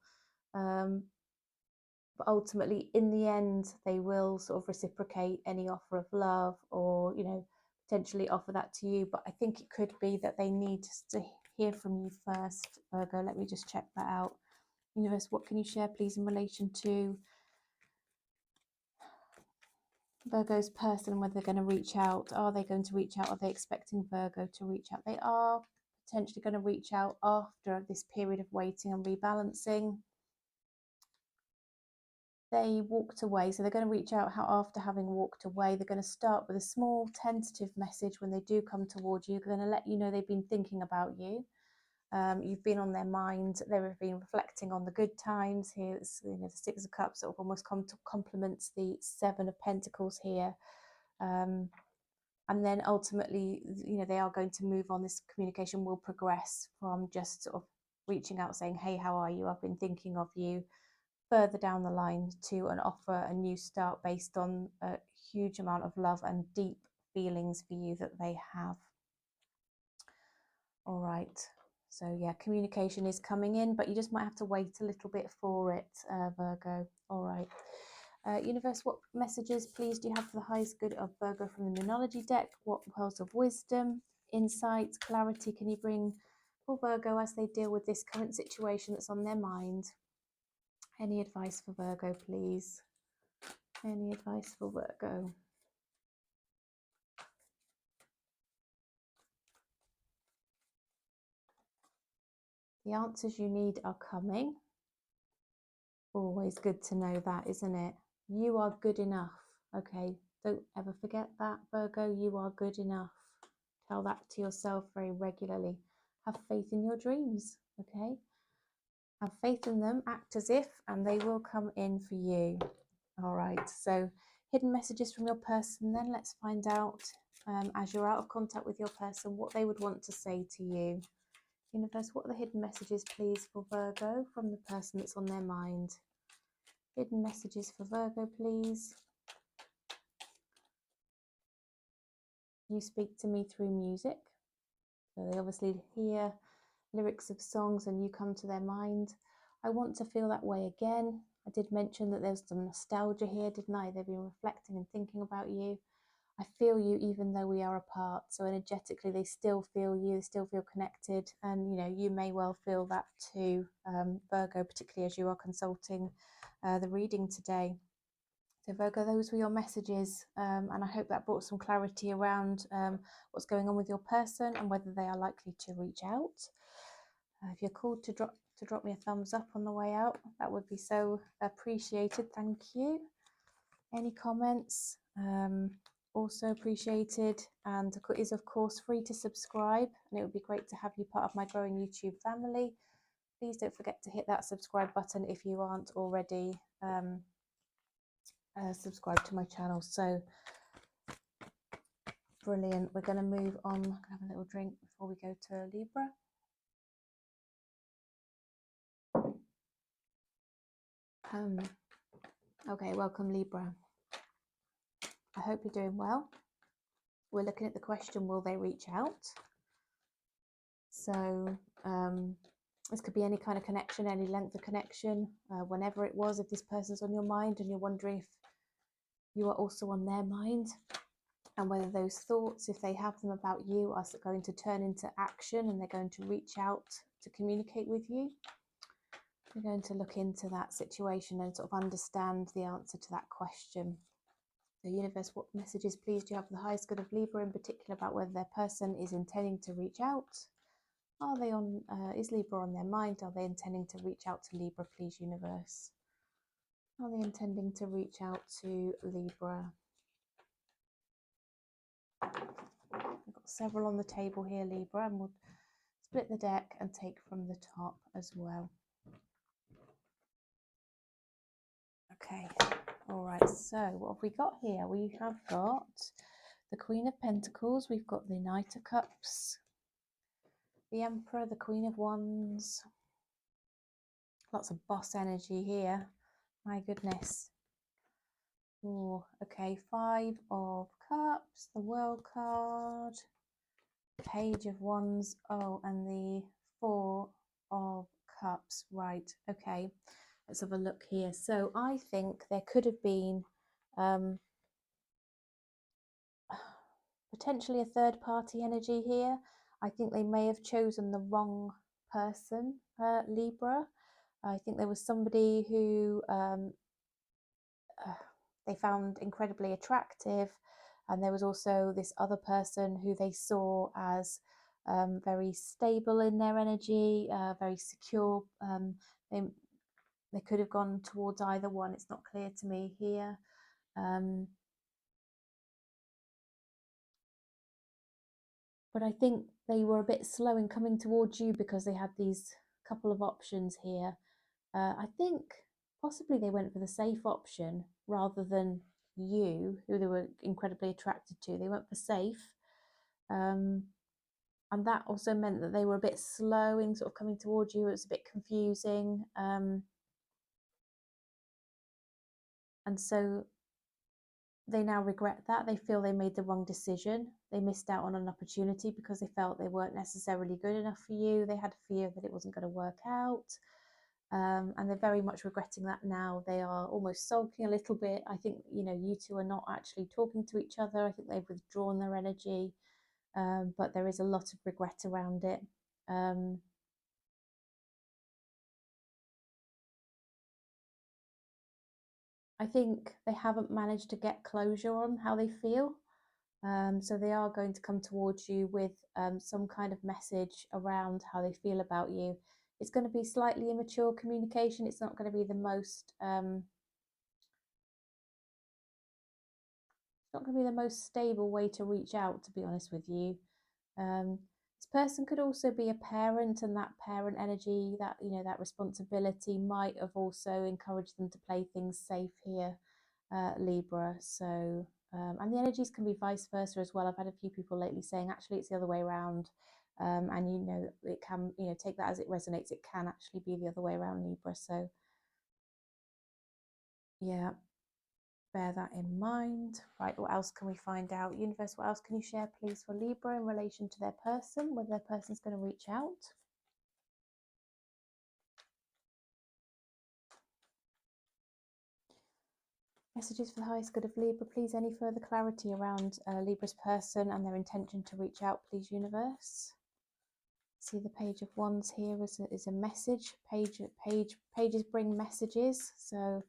But ultimately, in the end, they will sort of reciprocate any offer of love, or, you know, potentially offer that to you. But I think it could be that they need to hear from you first, Virgo. Let me just check that out. Universe, what can you share, please, in relation to Virgo's person and whether they're going to reach out? Are they going to reach out? Are they expecting Virgo to reach out? They are potentially going to reach out after this period of waiting and rebalancing. They walked away, so they're going to reach out after having walked away. They're going to start with a small tentative message. When they do come towards you, they're going to let you know they've been thinking about you. You've been on their mind. They've been reflecting on the good times. Here, it's, you know, the Six of Cups sort of almost complements the Seven of Pentacles here. And then ultimately, you know, they are going to move on. This communication will progress from just sort of reaching out saying, hey, how are you? I've been thinking of you, further down the line to an offer, a new start based on a huge amount of love and deep feelings for you that they have. All right. So yeah, communication is coming in, but you just might have to wait a little bit for it, Virgo. All right. Universe, what messages, please, do you have for the highest good of Virgo from the Numerology deck? What pearls of wisdom, insight, clarity can you bring for Virgo as they deal with this current situation that's on their mind? Any advice for Virgo, please? Any advice for Virgo? The answers you need are coming. Always good to know that, isn't it? You are good enough, okay? Don't ever forget that, Virgo. You are good enough. Tell that to yourself very regularly. Have faith in your dreams, okay? Have faith in them, act as if, and they will come in for you. All right, so hidden messages from your person, then let's find out, as you're out of contact with your person, what they would want to say to you. Universe, what are the hidden messages, please, for Virgo from the person that's on their mind? Hidden messages for Virgo, please. You speak to me through music. So they obviously hear lyrics of songs and you come to their mind. I want to feel that way again. I did mention that there's some nostalgia here, didn't I? They've been reflecting and thinking about you. I feel you even though we are apart. So energetically, they still feel you, they still feel connected. And, you know, you may well feel that too, Virgo, particularly as you are consulting the reading today. So Virgo, those were your messages. And I hope that brought some clarity around what's going on with your person and whether they are likely to reach out. If you're called to drop me a thumbs up on the way out, that would be so appreciated. Thank you. Any comments? Also appreciated, and it is of course free to subscribe, and it would be great to have you part of my growing YouTube family. Please don't forget to hit that subscribe button if you aren't already subscribed to my channel. So brilliant. We're going to move on. I'm going to have a little drink before we go to Libra. Okay, welcome Libra. I hope you're doing well. We're looking at the question, will they reach out? So this could be any kind of connection, any length of connection, whenever it was. If this person's on your mind and you're wondering if you are also on their mind, and whether those thoughts, if they have them about you, are going to turn into action and they're going to reach out to communicate with you. We're going to look into that situation and sort of understand the answer to that question. So universe, what messages please do you have for the highest good of Libra, in particular about whether their person is intending to reach out? Are they on, is Libra on their mind? Are they intending to reach out to Libra, please universe? Are they intending to reach out to Libra? I've got several on the table here, Libra, and we'll split the deck and take from the top as well. Okay, all right, so what have we got here? We have got the Queen of Pentacles, we've got the Knight of Cups, the Emperor, the Queen of Wands. Lots of boss energy here, my goodness. Oh, okay, Five of Cups, the World card, Page of Wands, oh, and the Four of Cups, right, okay. Let's have a look here. So I think there could have been potentially a third party energy here. I think they may have chosen the wrong person, Libra. I think there was somebody who they found incredibly attractive, and there was also this other person who they saw as very stable in their energy, very secure. They could have gone towards either one. It's not clear to me here. But I think they were a bit slow in coming towards you because they had these couple of options here. I think possibly they went for the safe option rather than you, who they were incredibly attracted to. They went for safe. And that also meant that they were a bit slow in sort of coming towards you. It was a bit confusing. And so they now regret that. They feel they made the wrong decision. They missed out on an opportunity because they felt they weren't necessarily good enough for you. They had a fear that it wasn't going to work out. And they're very much regretting that now. They are almost sulking a little bit. I think, you know, you two are not actually talking to each other. I think they've withdrawn their energy, but there is a lot of regret around it. I think they haven't managed to get closure on how they feel. So they are going to come towards you with some kind of message around how they feel about you. It's going to be slightly immature communication. It's not going to be the most stable way to reach out, to be honest with you. This person could also be a parent, and that parent energy, that, you know, that responsibility might have also encouraged them to play things safe here, Libra. So and the energies can be vice versa as well. I've had a few people lately saying actually it's the other way around, and you know, it can, you know, take that as it resonates. It can actually be the other way around, Libra. So yeah, bear that in mind. Right, what else can we find out? Universe, what else can you share, please, for Libra in relation to their person, whether their person's going to reach out? Messages for the highest good of Libra, please. Any further clarity around Libra's person and their intention to reach out, please, universe? See the Page of Wands here is a message. Pages bring messages, so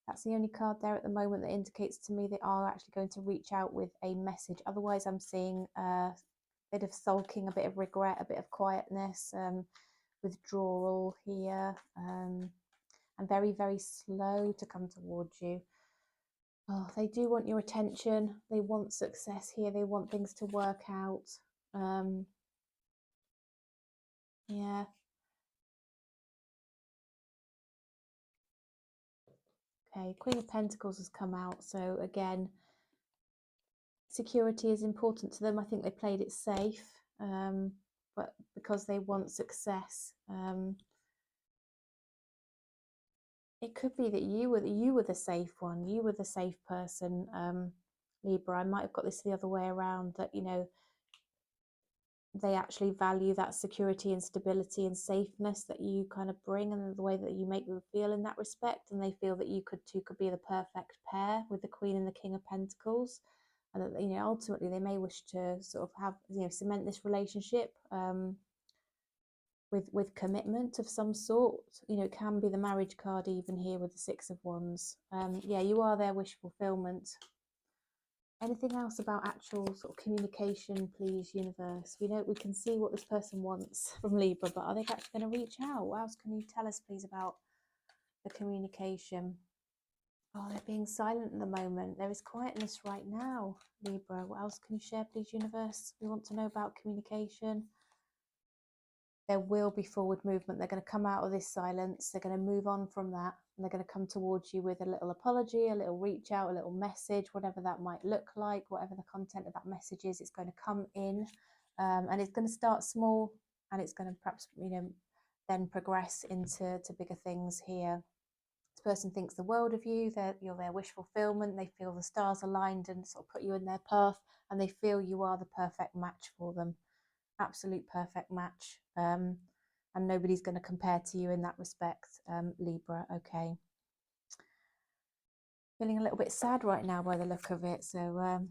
that's the only card there at the moment that indicates to me they are actually going to reach out with a message. Otherwise, I'm seeing a bit of sulking, a bit of regret, a bit of quietness, withdrawal here, and very, very slow to come towards you. Oh, they do want your attention. They want success here. They want things to work out. Yeah. Okay, Queen of Pentacles has come out. So again, security is important to them. I think they played it safe, but because they want success. It could be that you were the safe one. You were the safe person, Libra. I might have got this the other way around, that, you know, they actually value that security and stability and safeness that you kind of bring, and the way that you make them feel in that respect. And they feel that you could be the perfect pair with the Queen and the King of Pentacles. and that, you know, ultimately they may wish to sort of have, you know, cement this relationship with commitment of some sort. You know, it can be the marriage card even here with the Six of Wands. Yeah, you are their wish fulfillment. Anything else about actual sort of communication, please, universe? We know we can see what this person wants from Libra, but are they actually going to reach out? What else can you tell us, please, about the communication? Oh, they're being silent at the moment. There is quietness right now, Libra. What else can you share, please, universe? We want to know about communication. There will be forward movement. They're going to come out of this silence. They're going to move on from that. And they're going to come towards you with a little apology, a little reach out, a little message, whatever that might look like, whatever the content of that message is, it's going to come in. And it's going to start small, and it's going to perhaps, you know, then progress into bigger things here. This person thinks the world of you. You're their wish fulfillment. They feel the stars aligned and sort of put you in their path, and they feel you are the perfect match for them. Absolute perfect match. And nobody's going to compare to you in that respect, Libra. Okay. Feeling a little bit sad right now by the look of it. So,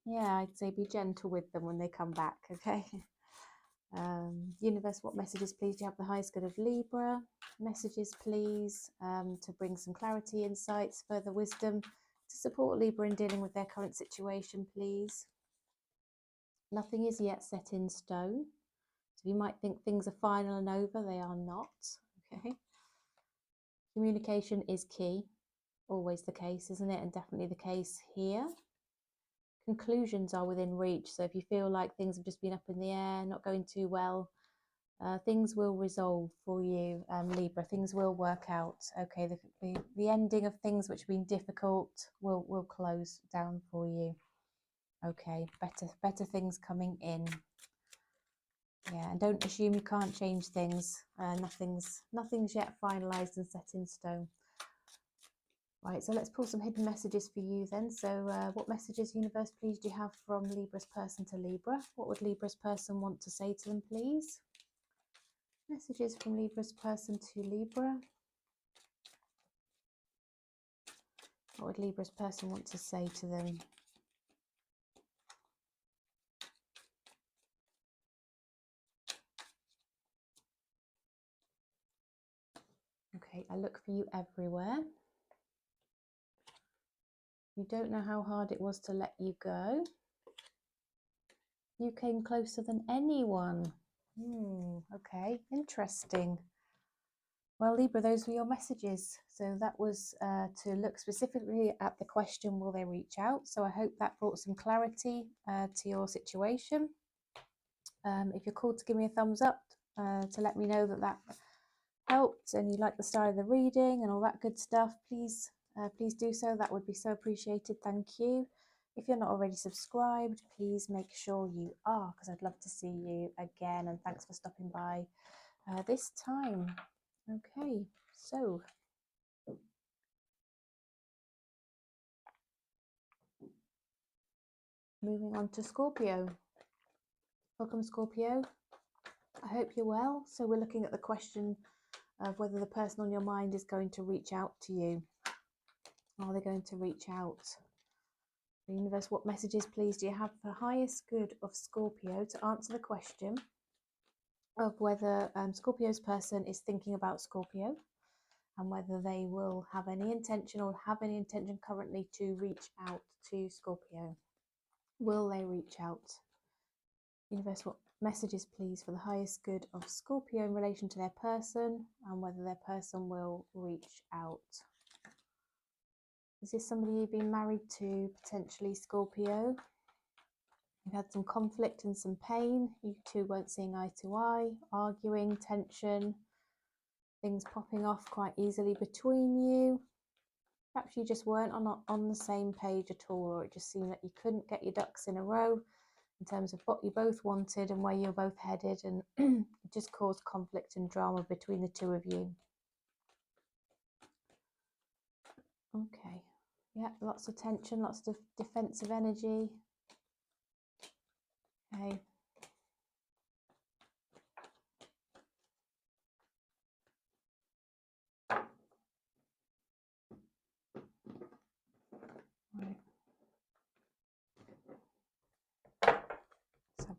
yeah, I'd say be gentle with them when they come back. Okay. Universe, what messages, please, do you have the highest good of Libra? Messages, please, to bring some clarity, insights, further wisdom to support Libra in dealing with their current situation, please. Nothing is yet set in stone. So you might think things are final and over. They are not. Okay. Communication is key. Always the case, isn't it? And definitely the case here. Conclusions are within reach. So if you feel like things have just been up in the air, not going too well, things will resolve for you, Libra. Things will work out. Okay, the ending of things which have been difficult will close down for you. Okay, better things coming in. Yeah, and don't assume you can't change things. Nothing's yet finalised and set in stone. Right, so let's pull some hidden messages for you then. So what messages, universe, please, do you have from Libra's person to Libra? What would Libra's person want to say to them, please? Messages from Libra's person to Libra. What would Libra's person want to say to them? Okay, I look for you everywhere. You don't know how hard it was to let you go. You came closer than anyone. Okay, interesting. Well, Libra, those were your messages. So that was to look specifically at the question, will they reach out? So I hope that brought some clarity to your situation. If you're called to give me a thumbs up to let me know that helped and you like the style of the reading and all that good stuff, please do so. That would be so appreciated. Thank you. If you're not already subscribed, please make sure you are, because I'd love to see you again. And thanks for stopping by this time. Okay, so moving on to Scorpio. Welcome, Scorpio. I hope you're well. So we're looking at the question of whether the person on your mind is going to reach out to you. Are they going to reach out? The universe, what messages, please, do you have for highest good of Scorpio to answer the question of whether Scorpio's person is thinking about Scorpio and whether they will have any intention or have any intention currently to reach out to Scorpio? Will they reach out? Universe, what messages, please, for the highest good of Scorpio in relation to their person and whether their person will reach out? Is this somebody you've been married to, potentially, Scorpio? You've had some conflict and some pain. You two weren't seeing eye to eye, arguing, tension, things popping off quite easily between you. Perhaps you just weren't on the same page at all, or it just seemed that you couldn't get your ducks in a row in terms of what you both wanted and where you're both headed, and it just caused conflict and drama between the two of you. Okay, yeah, lots of tension, lots of defensive energy. Okay. Right.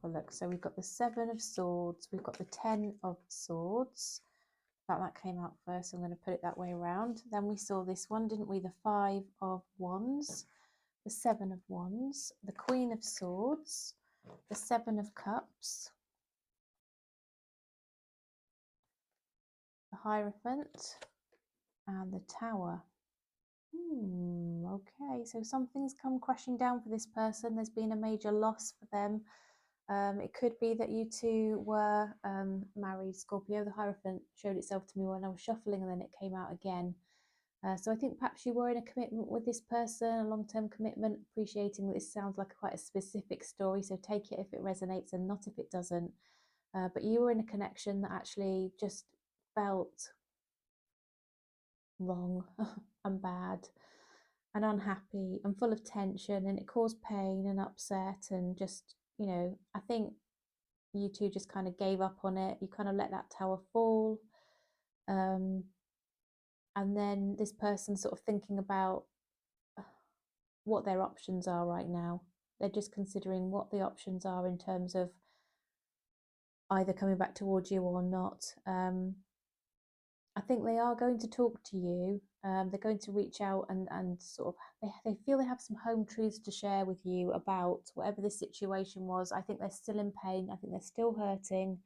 a look. So we've got the Seven of Swords, we've got the Ten of Swords. That came out first, so I'm going to put it that way around. Then we saw this one, didn't we? The Five of Wands, the Seven of Wands, the Queen of Swords, the Seven of Cups, the Hierophant, and the Tower. Okay, so something's come crashing down for this person. There's been a major loss for them. It could be that you two were married, Scorpio. The Hierophant showed itself to me when I was shuffling, and then it came out again. So I think perhaps you were in a commitment with this person, a long-term commitment, appreciating that this sounds like quite a specific story, so take it if it resonates and not if it doesn't. But you were in a connection that actually just felt wrong and bad and unhappy and full of tension, and it caused pain and upset, and just, you know, I think you two just kind of gave up on it. You kind of let that tower fall. And then this person sort of thinking about what their options are right now. They're just considering what the options are in terms of either coming back towards you or not. I think they are going to talk to you. They're going to reach out and sort of, they feel they have some home truths to share with you about whatever the situation was. I think they're still in pain. I think they're still hurting.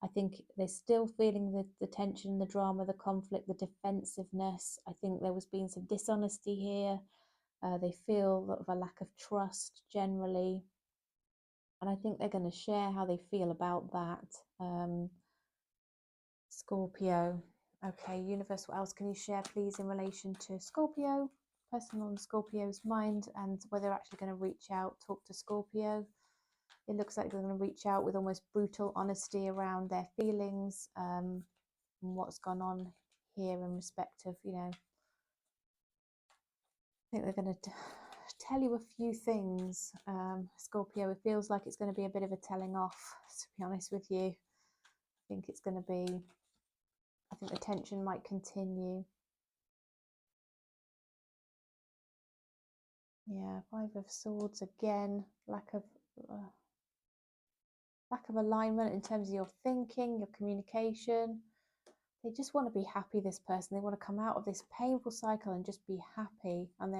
I think they're still feeling the tension, the drama, the conflict, the defensiveness. I think there was being some dishonesty here. They feel a lack of trust generally. And I think they're going to share how they feel about that. Scorpio. Okay, universe, what else can you share, please, in relation to Scorpio? Person on Scorpio's mind, and whether they're actually going to reach out, talk to Scorpio. It looks like they're going to reach out with almost brutal honesty around their feelings, and what's gone on here in respect of, you know, I think they're going to tell you a few things. Scorpio, it feels like it's going to be a bit of a telling off, to be honest with you. I think it's going to be, I think the tension might continue. Yeah, Five of Swords again, lack of alignment in terms of your thinking, your communication. They just want to be happy, this person. They want to come out of this painful cycle and just be happy. And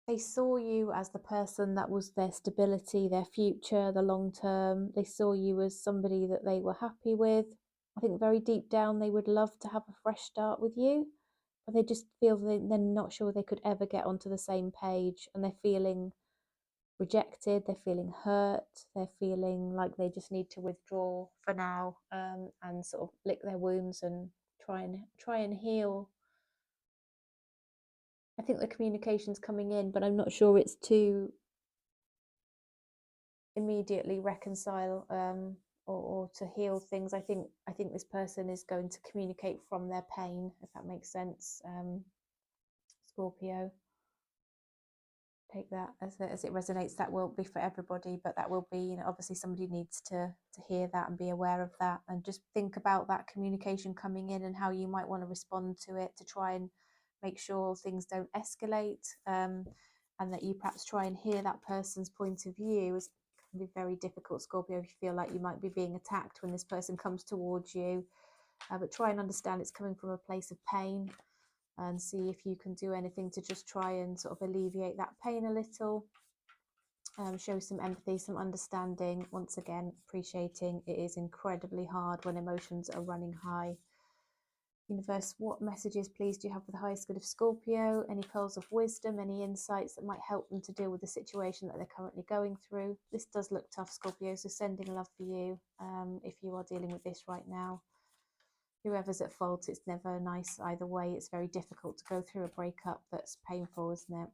they saw you as the person that was their stability, their future, the long term. They saw you as somebody that they were happy with. I think very deep down they would love to have a fresh start with you, but they just feel they're not sure they could ever get onto the same page, and they're feeling rejected, they're feeling hurt, they're feeling like they just need to withdraw for now, and sort of lick their wounds and try and heal. I think the communication's coming in, but I'm not sure it's to immediately reconcile or to heal things. I think this person is going to communicate from their pain, if that makes sense. Scorpio, take that as it resonates. That won't be for everybody, but that will be, you know, obviously somebody needs to hear that and be aware of that, and just think about that communication coming in and how you might want to respond to it to try and make sure things don't escalate, and that you perhaps try and hear that person's point of view. It can be very difficult, Scorpio, if you feel like you might be being attacked when this person comes towards you, but try and understand it's coming from a place of pain, and see if you can do anything to just try and sort of alleviate that pain a little. Show some empathy, some understanding. Once again, appreciating it is incredibly hard when emotions are running high. Universe, what messages, please, do you have for the highest good of Scorpio? Any pearls of wisdom, any insights that might help them to deal with the situation that they're currently going through? This does look tough, Scorpio, so sending love for you if you are dealing with this right now. Whoever's at fault, it's never nice either way. It's very difficult to go through a breakup that's painful, isn't it?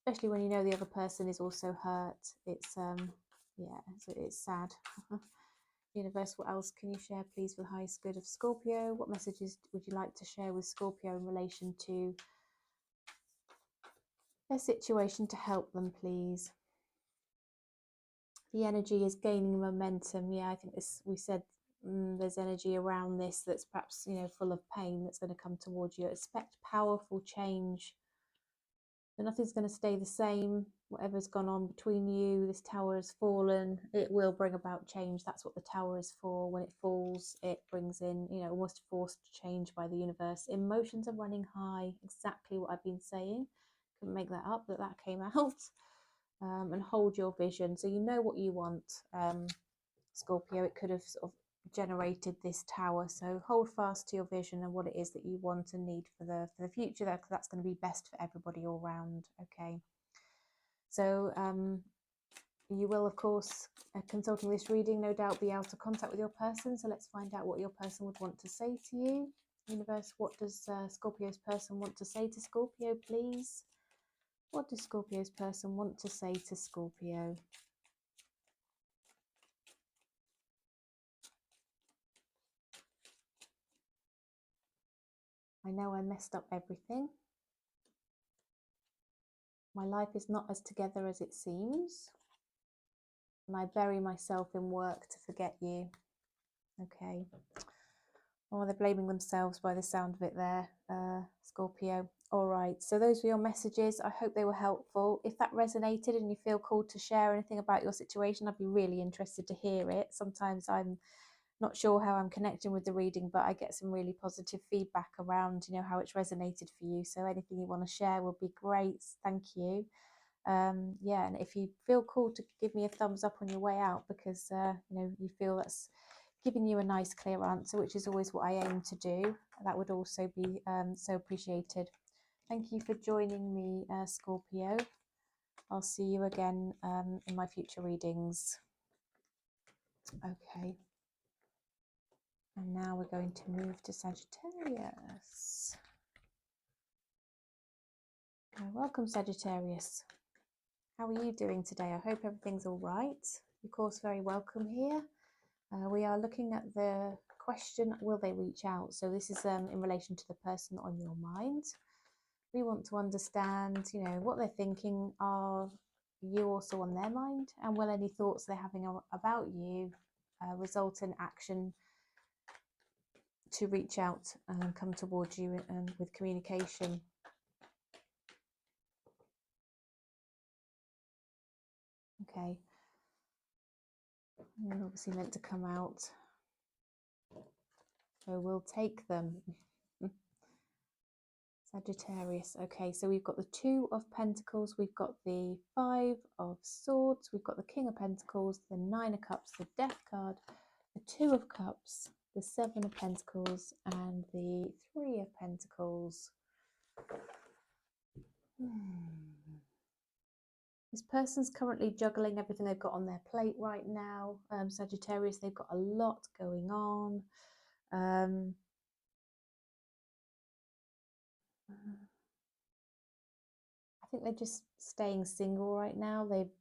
Especially when you know the other person is also hurt. It's yeah, so it's sad. Universe, what else can you share, please, for the highest good of Scorpio? What messages would you like to share with Scorpio in relation to their situation to help them, please? The energy is gaining momentum. Yeah, I think this, we said, there's energy around this that's perhaps, you know, full of pain that's going to come towards you. Expect powerful change So nothing's going to stay the same. Whatever's gone on between you, this tower has fallen, it will bring about change. That's what the tower is for. When it falls, it brings in, you know, almost forced change by the universe. Emotions are running high, exactly what I've been saying. Couldn't make that up, that came out. And hold your vision. So you know what you want, Scorpio. It could have sort of generated this tower. So hold fast to your vision and what it is that you want and need for the future. That's going to be best for everybody all round. Okay. So you will, of course, consulting this reading, no doubt be out of contact with your person. So let's find out what your person would want to say to you. Universe, what does Scorpio's person want to say to Scorpio, please? What does Scorpio's person want to say to Scorpio? I know I messed up everything. My life is not as together as it seems. And I bury myself in work to forget you. Okay. Oh, they're blaming themselves by the sound of it there, Scorpio. All right. So those were your messages. I hope they were helpful. If that resonated and you feel called to share anything about your situation, I'd be really interested to hear it. Sometimes I'm not sure how I'm connecting with the reading, but I get some really positive feedback around, you know, how it's resonated for you. So anything you want to share would be great. Thank you. Yeah, and if you feel called to give me a thumbs up on your way out because you know, you feel that's giving you a nice clear answer, which is always what I aim to do, that would also be so appreciated. Thank you for joining me, Scorpio. I'll see you again in my future readings. Okay. And now we're going to move to Sagittarius. Welcome, Sagittarius. How are you doing today? I hope everything's all right. Of course, very welcome here. We are looking at the question, will they reach out? So this is in relation to the person on your mind. We want to understand, you know, what they're thinking. Are you also on their mind? And will any thoughts they're having about you result in action to reach out and come towards you and with communication? Okay. And obviously meant to come out. So we'll take them. Sagittarius. Okay, so we've got the Two of Pentacles, we've got the Five of Swords, we've got the King of Pentacles, the Nine of Cups, the Death card, the Two of Cups, the Seven of Pentacles, and the Three of Pentacles. This person's currently juggling everything they've got on their plate right now. Sagittarius, they've got a lot going on. I think they're just staying single right now. They've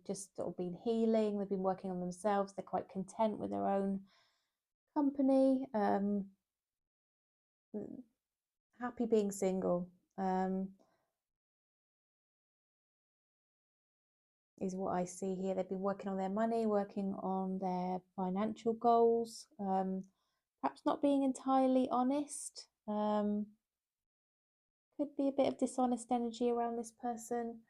just sort of been healing. They've been working on themselves. They're quite content with their own company. Happy being single. Is what I see here. They've been working on their money, working on their financial goals. Perhaps not being entirely honest. Could be a bit of dishonest energy around this person.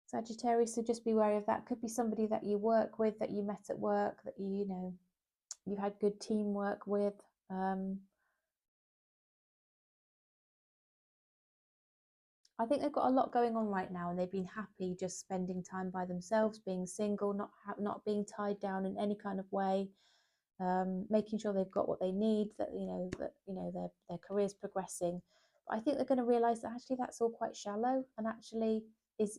Sagittarius, so just be wary of that. Could be somebody that you work with, that you met at work, that you know you've had good teamwork with. I think they've got a lot going on right now, and they've been happy just spending time by themselves, being single, not being tied down in any kind of way, making sure they've got what they need, that their career's progressing. But I think they're going to realise that actually that's all quite shallow, and actually is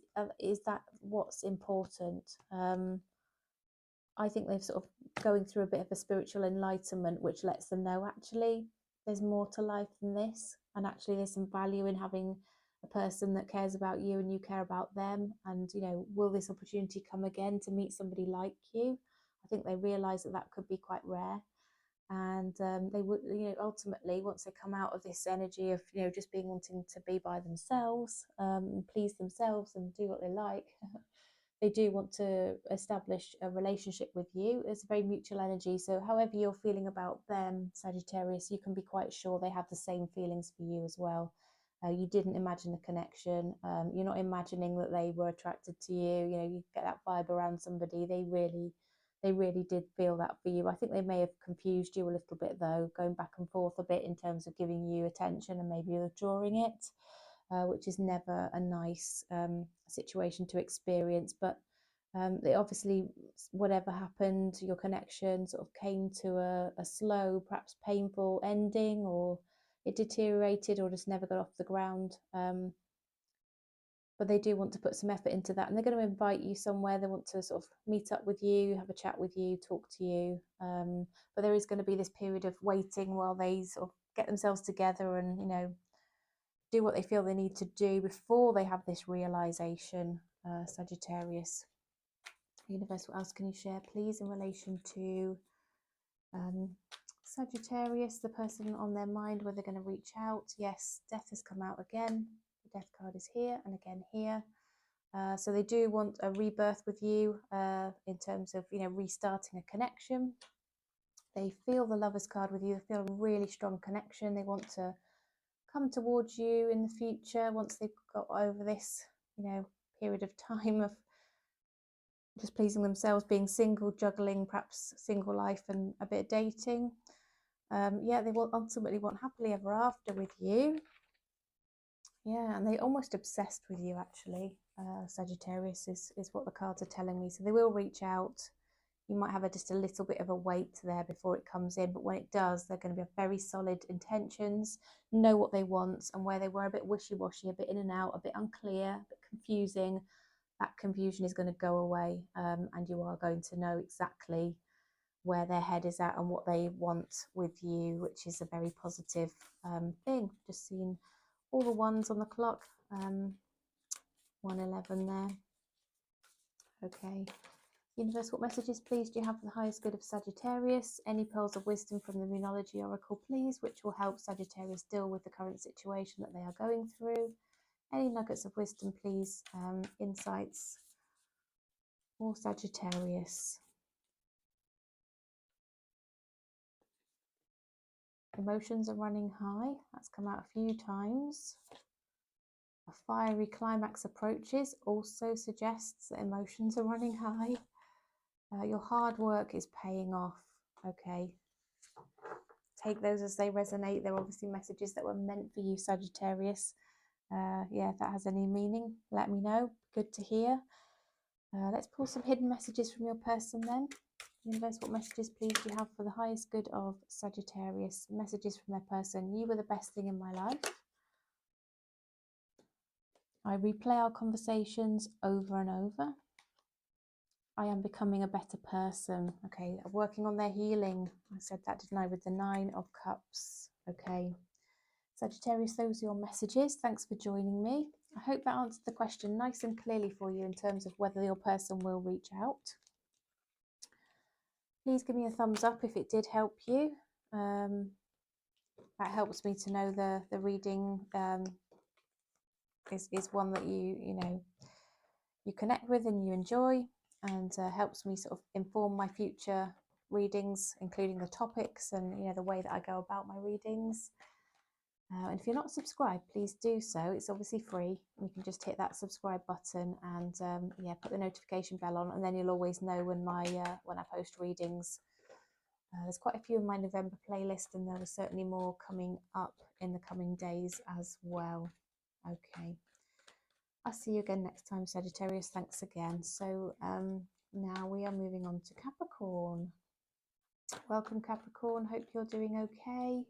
that what's important? I think they've sort of going through a bit of a spiritual enlightenment, which lets them know actually there's more to life than this, and actually there's some value in having a person that cares about you and you care about them. And you know, will this opportunity come again to meet somebody like you? I think they realise that that could be quite rare, and they would, you know, ultimately once they come out of this energy of, you know, just being wanting to be by themselves, and please themselves and do what they like. They do want to establish a relationship with you. It's a very mutual energy. So however you're feeling about them, Sagittarius, you can be quite sure they have the same feelings for you as well. You didn't imagine a connection. You're not imagining that they were attracted to you. You know, you get that vibe around somebody. They really did feel that for you. I think they may have confused you a little bit though, going back and forth a bit in terms of giving you attention and maybe withdrawing it, which is never a nice situation to experience. But they obviously, whatever happened, your connection sort of came to a slow, perhaps painful ending, or it deteriorated or just never got off the ground. But they do want to put some effort into that, and they're going to invite you somewhere. They want to sort of meet up with you, have a chat with you, talk to you. But there is going to be this period of waiting while they sort of get themselves together and, you know, do what they feel they need to do before they have this realization, Sagittarius. Universe, what else can you share, please, in relation to Sagittarius, the person on their mind, where they're going to reach out? Yes, death has come out again. The death card is here and again here. So they do want a rebirth with you in terms of, you know, restarting a connection. They feel the Lovers card with you. They feel a really strong connection. They want to come towards you in the future once they've got over this, you know, period of time of just pleasing themselves, being single, juggling perhaps single life and a bit of dating. Yeah, they will ultimately want happily ever after with you. Yeah, and they're almost obsessed with you, actually. Sagittarius is what the cards are telling me. So they will reach out. You might have just a little bit of a wait there before it comes in, but when it does, they're going to be very solid intentions, know what they want, and where they were a bit wishy-washy, a bit in and out, a bit unclear, a bit confusing, that confusion is going to go away, and you are going to know exactly where their head is at and what they want with you, which is a very positive thing. Just seeing all the ones on the clock, 111 there. Okay. Universe, what messages, please, do you have for the highest good of Sagittarius? Any pearls of wisdom from the Moonology Oracle, please, which will help Sagittarius deal with the current situation that they are going through. Any nuggets of wisdom, please, insights for Sagittarius. Emotions are running high. That's come out a few times. A fiery climax approaches also suggests that emotions are running high. Your hard work is paying off. Okay. Take those as they resonate. They're obviously messages that were meant for you, Sagittarius. Yeah, if that has any meaning, let me know. Good to hear. Let's pull some hidden messages from your person then. Universe, what messages, please, do you have for the highest good of Sagittarius? Messages from their person. You were the best thing in my life. I replay our conversations over and over. I am becoming a better person. Okay, working on their healing. I said that, didn't I, with the 9 of Cups. Okay. Sagittarius, those are your messages. Thanks for joining me. I hope that answered the question nice and clearly for you in terms of whether your person will reach out. Please give me a thumbs up if it did help you. That helps me to know the reading is one that you connect with and you enjoy, and helps me sort of inform my future readings, including the topics and the way that I go about my readings. And if you're not subscribed, please do so. It's obviously free. You can just hit that subscribe button and yeah, put the notification bell on, and then you'll always know when when I post readings. There's quite a few in my November playlist, and there are certainly more coming up in the coming days as well. Okay. I'll see you again next time, Sagittarius. Thanks again. So now we are moving on to Capricorn. Welcome, Capricorn. Hope you're doing okay.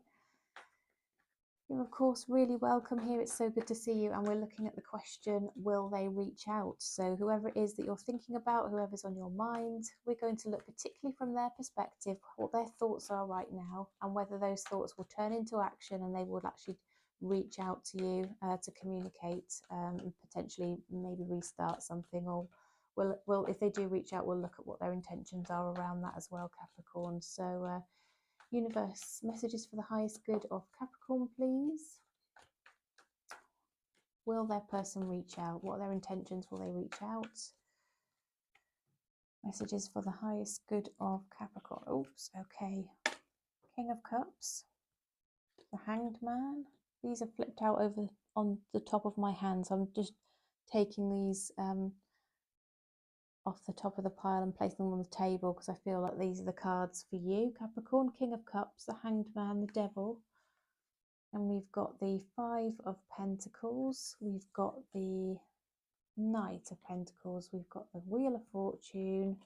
You're, of course, really welcome here. It's so good to see you. And we're looking at the question, will they reach out? So whoever it is that you're thinking about, whoever's on your mind, we're going to look particularly from their perspective, what their thoughts are right now, and whether those thoughts will turn into action and they will actually reach out to you to communicate and potentially maybe restart something, or will if they do reach out, we'll look at what their intentions are around that as well, Capricorn. So universe, messages for the highest good of Capricorn, please. Will their person reach out? What are their intentions? Will they reach out? Messages for the highest good of Capricorn. Oops, okay. King of Cups, the Hanged Man. These are flipped out over on the top of my hand. So I'm just taking these off the top of the pile and placing them on the table because I feel like these are the cards for you, Capricorn. King of Cups, the Hanged Man, the Devil. And we've got the Five of Pentacles. We've got the Knight of Pentacles. We've got the Wheel of Fortune,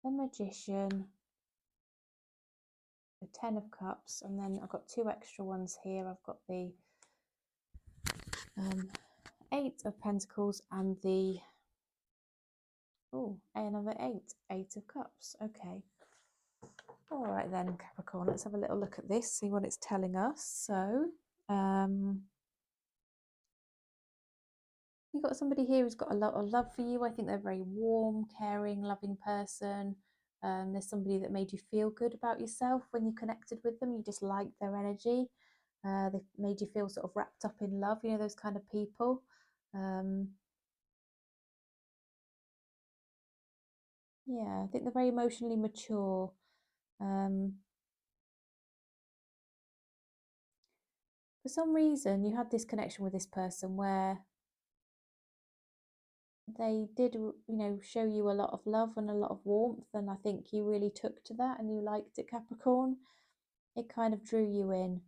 the Magician, the Ten of Cups, and then I've got two extra ones here. I've got the Eight of Pentacles and the another Eight of Cups. Okay. All right then, Capricorn, let's have a little look at this, see what it's telling us. So, you've got somebody here who's got a lot of love for you. I think they're a very warm, caring, loving person. There's somebody that made you feel good about yourself when you connected with them. You just liked their energy. They made you feel sort of wrapped up in love, you know, those kind of people. Yeah, I think they're very emotionally mature. For some reason, you had this connection with this person where they did, you know, show you a lot of love and a lot of warmth, and I think you really took to that and you liked it, Capricorn. It kind of drew you in.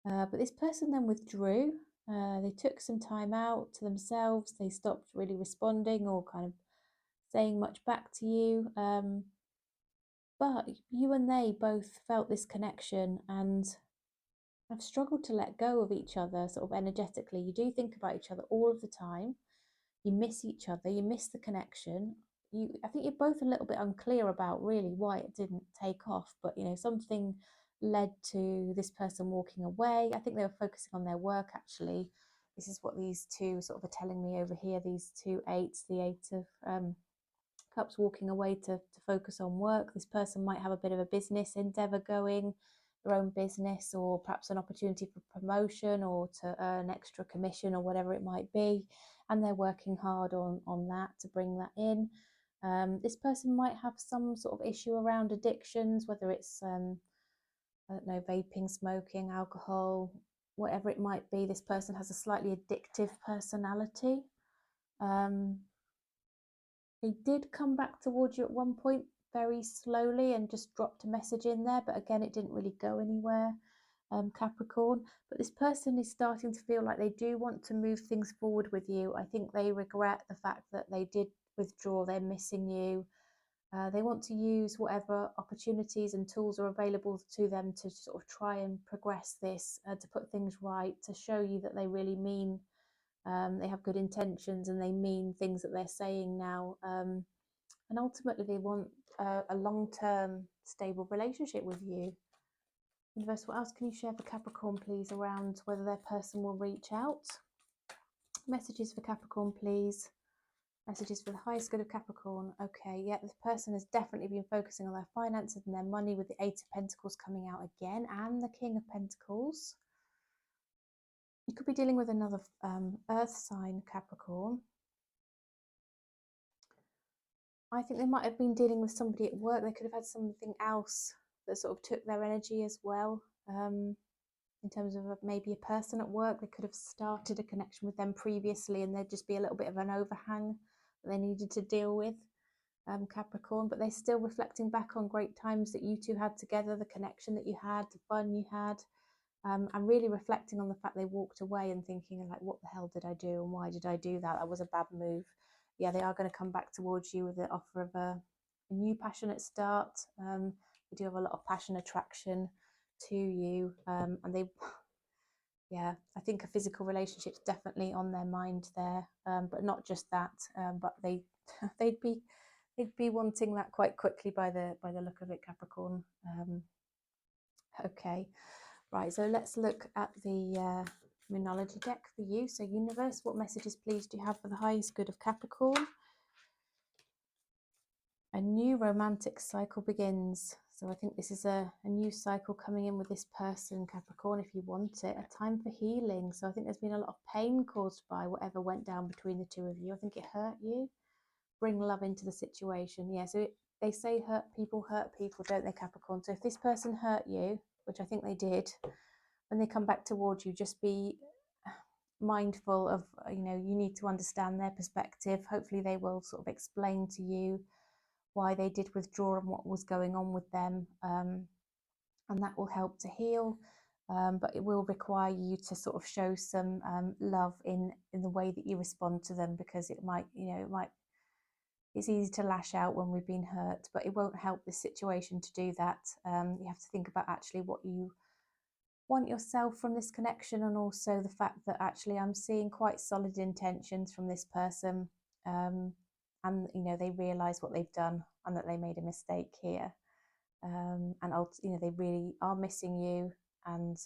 But this person then withdrew. They took some time out to themselves. They stopped really responding or kind of saying much back to you. But you and they both felt this connection and have struggled to let go of each other sort of energetically. You do think about each other all of the time. You miss each other. You miss the connection. I think you're both a little bit unclear about really why it didn't take off, but you know, something led to this person walking away. I think they were focusing on their work actually. This is what these two sort of are telling me over here, these two eights, the Eight of Cups walking away to focus on work. This person might have a bit of a business endeavor going, their own business, or perhaps an opportunity for promotion or to earn extra commission or whatever it might be, and they're working hard on that to bring that in. This person might have some sort of issue around addictions, whether it's I don't know, vaping, smoking, alcohol, whatever it might be. This person has a slightly addictive personality. They did come back towards you at one point very slowly and just dropped a message in there, but again, it didn't really go anywhere, Capricorn. But this person is starting to feel like they do want to move things forward with you. I think they regret the fact that they did withdraw. They're missing you. They want to use whatever opportunities and tools are available to them to sort of try and progress this, to put things right, to show you that they really mean, they have good intentions and they mean things that they're saying now. And ultimately, they want a long-term, stable relationship with you. Universe, what else can you share for Capricorn, please, around whether their person will reach out? Messages for Capricorn, please. Messages for the highest good of Capricorn. Okay, yeah, this person has definitely been focusing on their finances and their money, with the Eight of Pentacles coming out again and the King of Pentacles. You could be dealing with another earth sign, Capricorn. I think they might have been dealing with somebody at work. They could have had something else that sort of took their energy as well. In terms of maybe a person at work, they could have started a connection with them previously and there'd just be a little bit of an overhang that they needed to deal with, Capricorn. But they're still reflecting back on great times that you two had together, the connection that you had, the fun you had. And really reflecting on the fact they walked away and thinking like, what the hell did I do and why did I do that? That was a bad move. Yeah, they are going to come back towards you with the offer of a new passionate start. They do have a lot of passion attraction to you, and they, yeah, I think a physical relationship's definitely on their mind there, but not just that, but they'd be wanting that quite quickly by the look of it, Capricorn. Okay. Right, so let's look at the Moonology deck for you. So universe, what messages please do you have for the highest good of Capricorn? A new romantic cycle begins. So I think this is a new cycle coming in with this person, Capricorn, if you want it. A time for healing. So I think there's been a lot of pain caused by whatever went down between the two of you. I think it hurt you. Bring love into the situation. Yeah, so they say hurt people, don't they, Capricorn? So if this person hurt you, which I think they did, when they come back towards you, just be mindful of, you know, you need to understand their perspective. Hopefully they will sort of explain to you why they did withdraw and what was going on with them, and that will help to heal. But it will require you to sort of show some love in the way that you respond to them, because it might, you know, it's easy to lash out when we've been hurt, but it won't help this situation to do that. You have to think about actually what you want yourself from this connection, and also the fact that actually I'm seeing quite solid intentions from this person, and you know, they realize what they've done and that they made a mistake here, and you know, they really are missing you and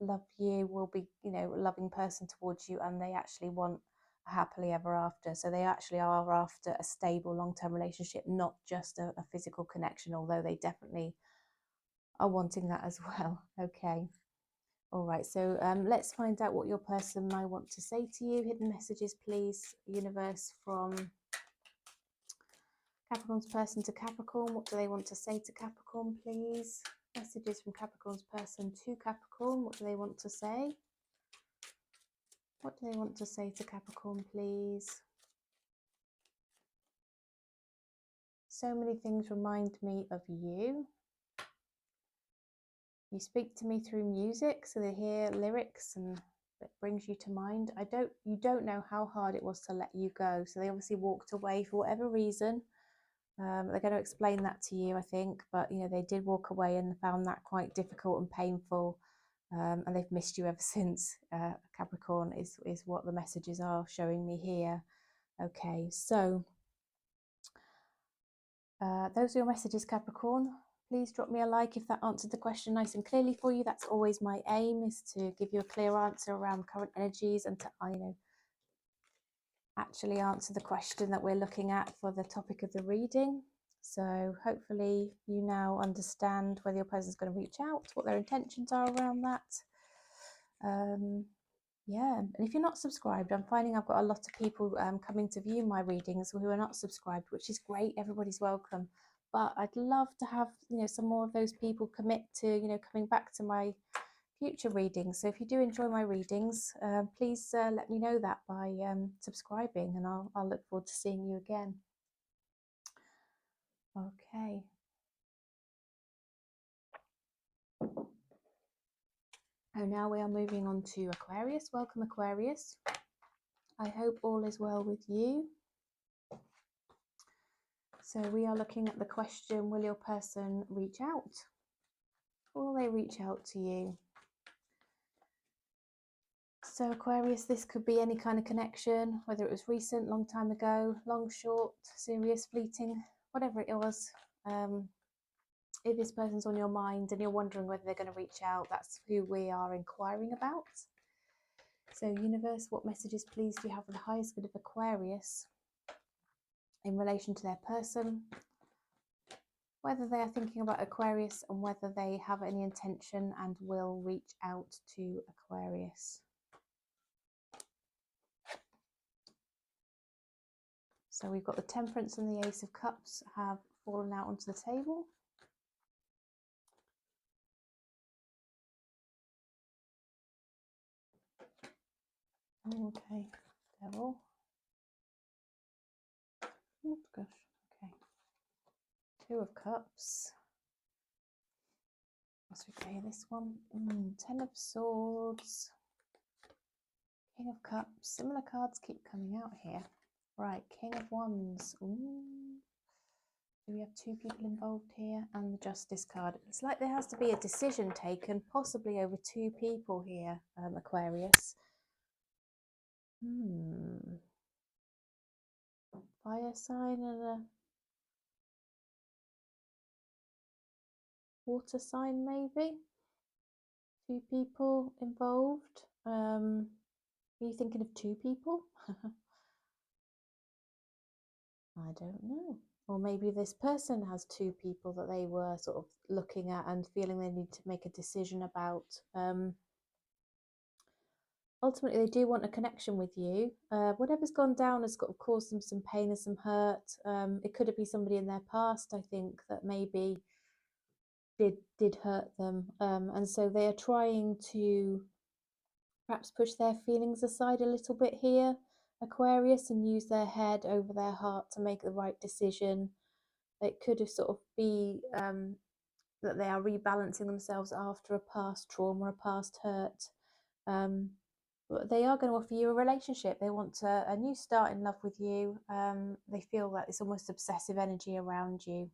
love you, will be, you know, a loving person towards you, and they actually want a happily ever after. So they actually are after a stable long-term relationship, not just a physical connection, although they definitely are wanting that as well. Okay. All right, so let's find out what your person might want to say to you. Hidden messages, please, universe, from Capricorn's person to Capricorn. What do they want to say to Capricorn, please? Messages from Capricorn's person to Capricorn. What do they want to say? What do they want to say to Capricorn, please? So many things remind me of you. You speak to me through music, so they hear lyrics and it brings you to mind. You don't know how hard it was to let you go. So they obviously walked away for whatever reason. They're going to explain that to you, I think, but you know, they did walk away and found that quite difficult and painful, and they've missed you ever since. Capricorn is what the messages are showing me here. Okay, so those are your messages, Capricorn. Please drop me a like if that answered the question nice and clearly for you. That's always my aim, is to give you a clear answer around current energies and to, you know, actually answer the question that we're looking at for the topic of the reading. So hopefully you now understand whether your person's going to reach out, what their intentions are around that. Yeah, and if you're not subscribed, I'm finding I've got a lot of people coming to view my readings who are not subscribed, which is great. Everybody's welcome. But I'd love to have, you know, some more of those people commit to, you know, coming back to my future readings. So if you do enjoy my readings, please let me know that by subscribing, and I'll look forward to seeing you again. Okay. Oh, now we are moving on to Aquarius. Welcome, Aquarius. I hope all is well with you. So we are looking at the question, will your person reach out? Will they reach out to you? So Aquarius, this could be any kind of connection, whether it was recent, long time ago, long, short, serious, fleeting, whatever it was. If this person's on your mind and you're wondering whether they're going to reach out, that's who we are inquiring about. So universe, what messages, please, do you have for the highest good of Aquarius in relation to their person, whether they are thinking about Aquarius and whether they have any intention and will reach out to Aquarius? So we've got the Temperance and the Ace of Cups have fallen out onto the table. Okay, Devil. Oh gosh, okay. Two of Cups. Let's replay this one. 10 of Swords. King of Cups. Similar cards keep coming out here. Right, King of Wands. Ooh. Do we have two people involved here? And the Justice card. It's like there has to be a decision taken, possibly over two people here, Aquarius. Fire sign and a water sign, maybe. Two people involved. Are you thinking of two people? I don't know. Or maybe this person has two people that they were sort of looking at and feeling they need to make a decision about. Ultimately, they do want a connection with you. Whatever's gone down has got to cause them some pain and some hurt. It could be somebody in their past, I think, that maybe did hurt them. And so they are trying to Perhaps push their feelings aside a little bit here, Aquarius, and use their head over their heart to make the right decision. It could have sort of be that they are rebalancing themselves after a past trauma, a past hurt. But they are going to offer you a relationship. They want a new start in love with you. They feel like it's almost obsessive energy around you.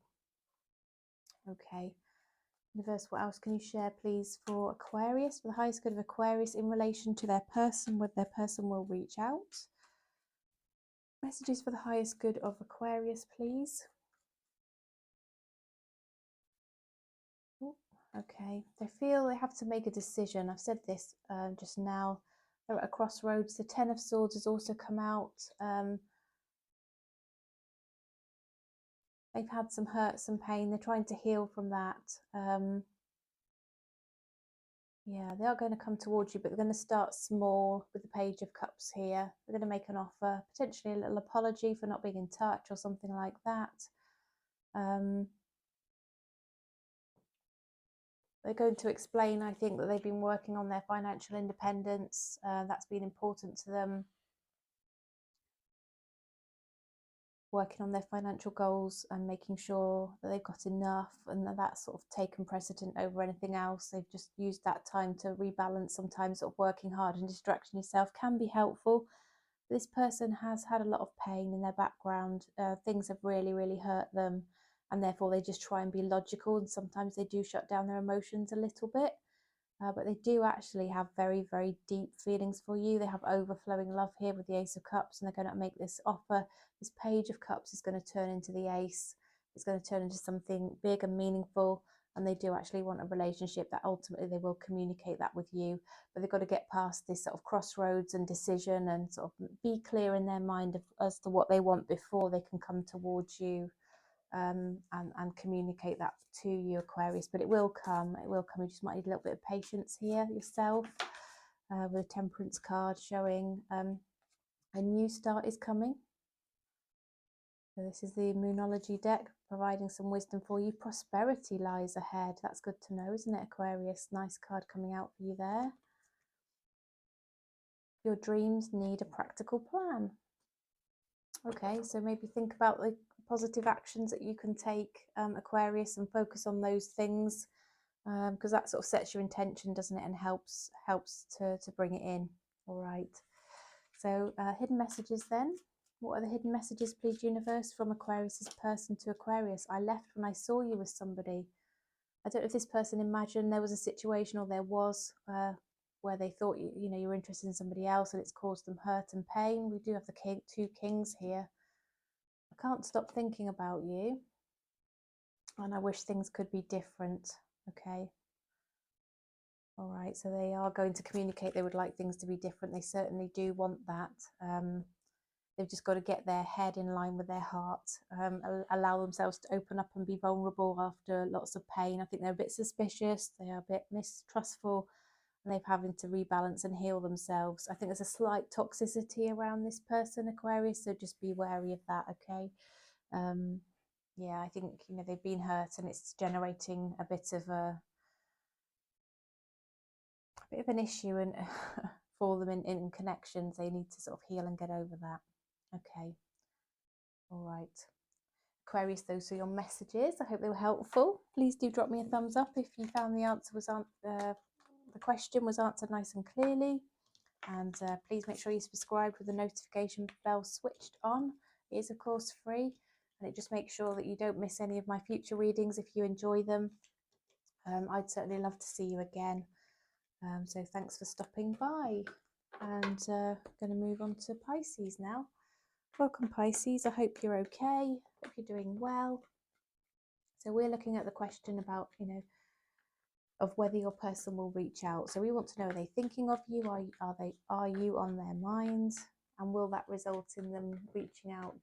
Okay. Universe, what else can you share, please, for Aquarius, for the highest good of Aquarius in relation to their person, whether their person will reach out? Messages for the highest good of Aquarius, please. Ooh, okay, they feel they have to make a decision. I've said this just now. They're at a crossroads. The Ten of Swords has also come out. They've had some hurt, some pain. They're trying to heal from that. Yeah, they are going to come towards you, but they're going to start small with the Page of Cups here. They're going to make an offer, potentially a little apology for not being in touch or something like that. They're going to explain, I think, that they've been working on their financial independence. That's been important to them. Working on their financial goals and making sure that they've got enough, and that's sort of taken precedent over anything else. They've just used that time to rebalance. Sometimes sort of working hard and distracting yourself can be helpful. This person has had a lot of pain in their background. Things have really hurt them, and therefore they just try and be logical, and sometimes they do shut down their emotions a little bit. But they do actually have very deep feelings for you. They have overflowing love here with the Ace of Cups, and they're going to make this offer. This Page of Cups is going to turn into the Ace. It's going to turn into something big and meaningful, and they do actually want a relationship that ultimately they will communicate that with you. But they've got to get past this sort of crossroads and decision, and sort of be clear in their mind as to what they want before they can come towards you. And communicate that to you, Aquarius. But it will come. You just might need a little bit of patience here yourself. With a Temperance card showing a new start is coming. So this is the Moonology deck, providing some wisdom for you. Prosperity lies ahead. That's good to know, isn't it, Aquarius? Nice card coming out for you there. Your dreams need a practical plan. Okay, so maybe think about the positive actions that you can take, Aquarius, and focus on those things, because that sort of sets your intention, doesn't it, and helps to bring it in. All right, so hidden messages then. What are the hidden messages, please, universe, from Aquarius's person to Aquarius? I left when I saw you with somebody. I don't know if this person imagined there was a situation, or there was, where they thought you know you were interested in somebody else, and it's caused them hurt and pain. We do have the two kings here. I can't stop thinking about you, and I wish things could be different. Okay. All right, so they are going to communicate they would like things to be different. They certainly do want that. They've just got to get their head in line with their heart, allow themselves to open up and be vulnerable after lots of pain. I think they're a bit suspicious, they are a bit mistrustful, and they're having to rebalance and heal themselves. I think there's a slight toxicity around this person, Aquarius, so just be wary of that, okay? Yeah, I think, you know, they've been hurt, and it's generating a bit of an issue and for them in connections. They need to sort of heal and get over that. Okay. All right. Aquarius, those are your messages. I hope they were helpful. Please do drop me a thumbs up if you found the answer was the question was answered nice and clearly. And please make sure you subscribe with the notification bell switched on. It is, of course, free, and it just makes sure that you don't miss any of my future readings if you enjoy them. I'd certainly love to see you again. So thanks for stopping by. And going to move on to Pisces now. Welcome, Pisces. I hope you're okay. Hope you're doing well. So we're looking at the question about, you know, of whether your person will reach out. So we want to know, are they thinking of you? Are you on their minds? And will that result in them reaching out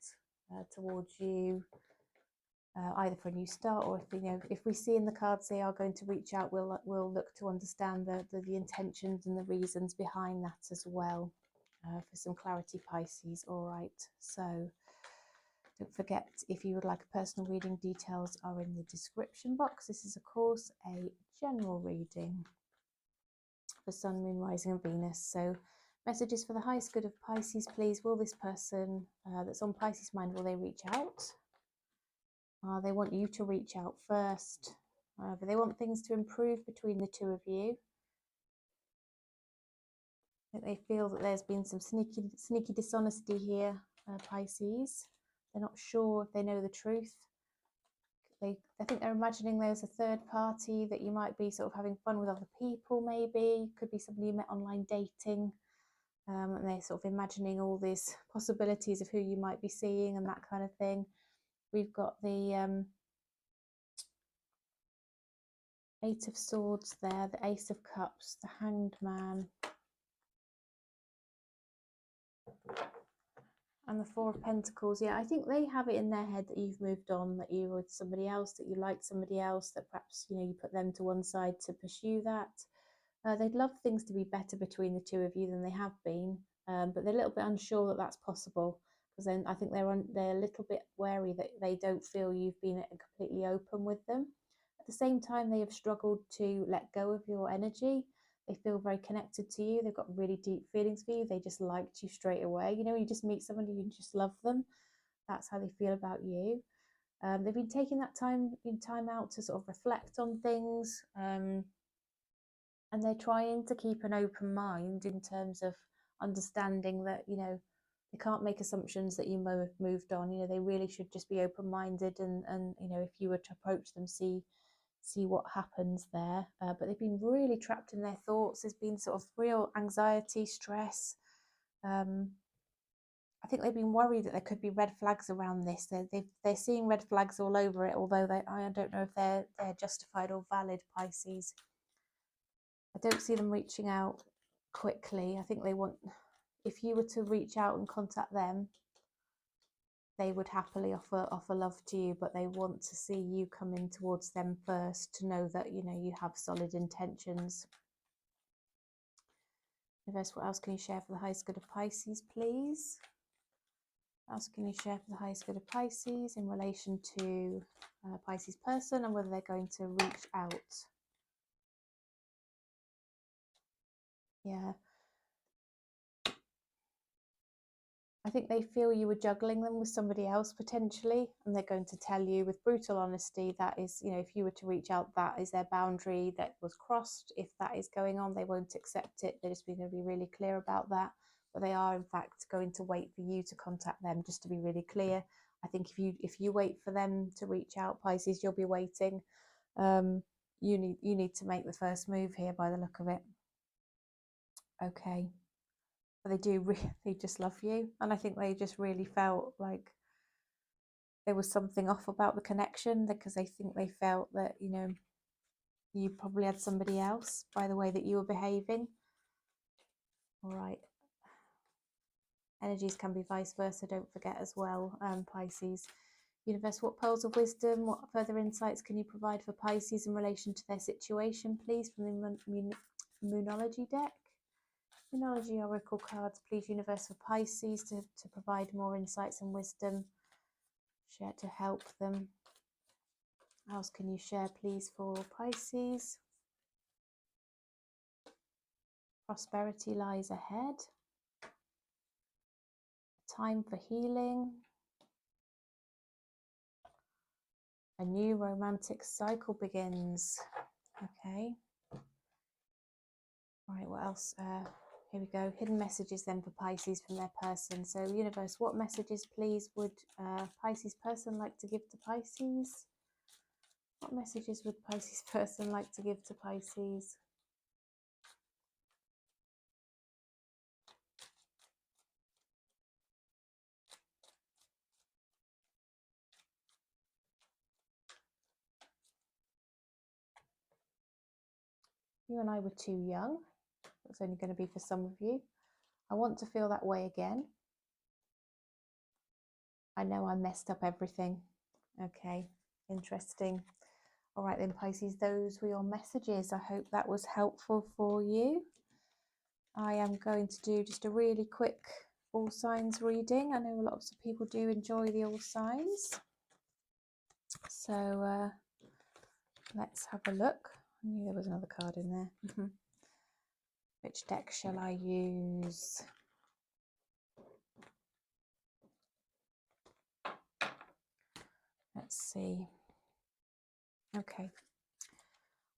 towards you, either for a new start, or if we see in the cards they are going to reach out, we'll look to understand the intentions and the reasons behind that as well, for some clarity, Pisces. All right, so don't forget, if you would like a personal reading, details are in the description box. This is, of course, a general reading. for Sun, Moon, Rising and Venus. So messages for the highest good of Pisces, please. Will this person that's on Pisces mind, will they reach out? They want you to reach out first. But they want things to improve between the two of you. They feel that there's been some sneaky dishonesty here, Pisces. They're not sure if they know the truth. I think they're imagining there's a third party, that you might be sort of having fun with other people, maybe. Could be somebody you met online dating. And they're sort of imagining all these possibilities of who you might be seeing and that kind of thing. We've got the Eight of Swords there, the Ace of Cups, the Hanged Man, and the Four of Pentacles. Yeah, I think they have it in their head that you've moved on, that you're with somebody else, that you like somebody else, that perhaps, you know, you put them to one side to pursue that. They'd love things to be better between the two of you than they have been, but they're a little bit unsure that that's possible, because then I think they're a little bit wary that they don't feel you've been completely open with them. At the same time, they have struggled to let go of your energy. They feel very connected to you. They've got really deep feelings for you. They just liked you straight away. You know, you just meet somebody, you just love them. That's how they feel about you. They've been taking that time out to sort of reflect on things. And they're trying to keep an open mind in terms of understanding that, you know, they can't make assumptions that you moved on. You know, they really should just be open-minded and you know, if you were to approach them, see what happens there. But they've been really trapped in their thoughts. There's been sort of real anxiety, stress. I think they've been worried that there could be red flags around this. They're seeing red flags all over it, although I don't know if they're justified or valid, Pisces. I don't see them reaching out quickly. I think they want, if you were to reach out and contact them, they would happily offer love to you, but they want to see you come in towards them first, to know that, you know, you have solid intentions. Universe, what else can you share for the highest good of Pisces, please? What else can you share for the highest good of Pisces in relation to Pisces person, and whether they're going to reach out? Yeah. I think they feel you were juggling them with somebody else potentially, and they're going to tell you with brutal honesty that is, you know, if you were to reach out, that is their boundary that was crossed. If that is going on, they won't accept it. They're just going to be really clear about that. But they are in fact going to wait for you to contact them, just to be really clear. I think if you wait for them to reach out, Pisces, you'll be waiting. You need to make the first move here by the look of it. Okay. But they just love you, and I think they just really felt like there was something off about the connection, because they think they felt that, you know, you probably had somebody else by the way that you were behaving. All right, energies can be vice versa, don't forget as well, Pisces. Universe, what pearls of wisdom, what further insights can you provide for Pisces in relation to their situation, please, from the Moonology deck? Moonology oracle cards, please, Universe, for Pisces to provide more insights and wisdom, share to help them. What else can you share, please, for Pisces? Prosperity lies ahead. Time for healing. A new romantic cycle begins. Okay. All right, what else? Here we go. Hidden messages then for Pisces from their person. So, Universe, what messages, please, would Pisces person like to give to Pisces? What messages would Pisces person like to give to Pisces? You and I were too young. It's only going to be for some of you. I want to feel that way again. I know I messed up everything. Okay, interesting. All right then, Pisces, those were your messages. I hope that was helpful for you. I am going to do just a really quick all signs reading. I know lots of people do enjoy the all signs. So let's have a look. I knew there was another card in there. Which deck shall I use? Let's see. Okay,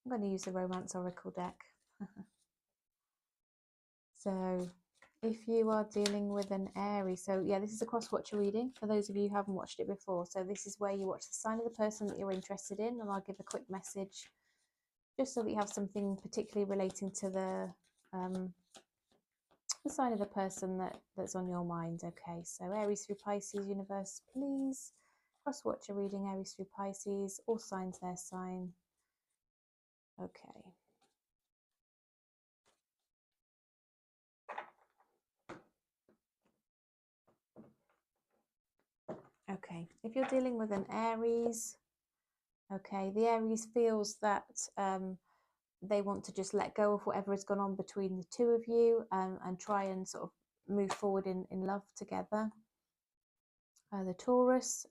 I'm going to use the Romance Oracle deck. So if you are dealing with an Aries, so yeah, this is a cross-watcher reading for those of you who haven't watched it before. So this is where you watch the sign of the person that you're interested in, and I'll give a quick message just so that you have something particularly relating to the sign of the person that's on your mind. Okay, so Aries through Pisces, universe, please. Cross-watcher reading, Aries through Pisces, all signs their sign. Okay. Okay, if you're dealing with an Aries, okay, the Aries feels that they want to just let go of whatever has gone on between the two of you and try and sort of move forward in love together. The Taurus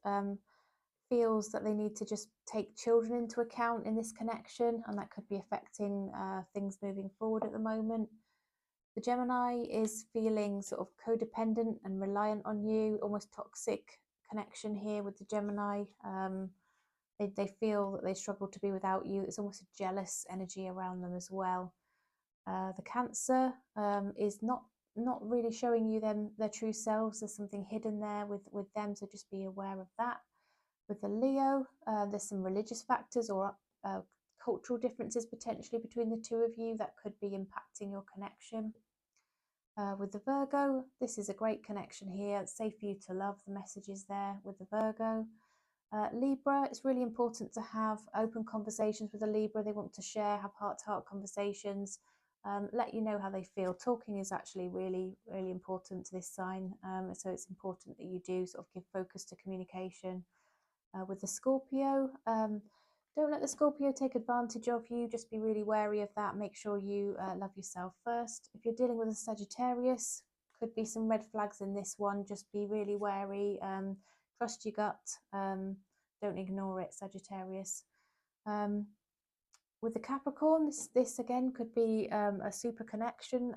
feels that they need to just take children into account in this connection, and that could be affecting things moving forward at the moment. The Gemini is feeling sort of codependent and reliant on you, almost toxic connection here with the Gemini. They feel that they struggle to be without you. It's almost a jealous energy around them as well. The Cancer is not really showing you their true selves. There's something hidden there with them, so just be aware of that. With the Leo, there's some religious factors or cultural differences potentially between the two of you that could be impacting your connection. With the Virgo, this is a great connection here. It's safe for you to love. The message is there with the Virgo. Libra, it's really important to have open conversations with a Libra. They want to share, have heart-to-heart conversations, let you know how they feel. Talking is actually really, really important to this sign. So it's important that you do sort of give focus to communication. With the Scorpio, don't let the Scorpio take advantage of you. Just be really wary of that. Make sure you love yourself first. If you're dealing with a Sagittarius, could be some red flags in this one. Just be really wary. Trust your gut. Don't ignore it, Sagittarius. With the Capricorn, this again could be a super connection.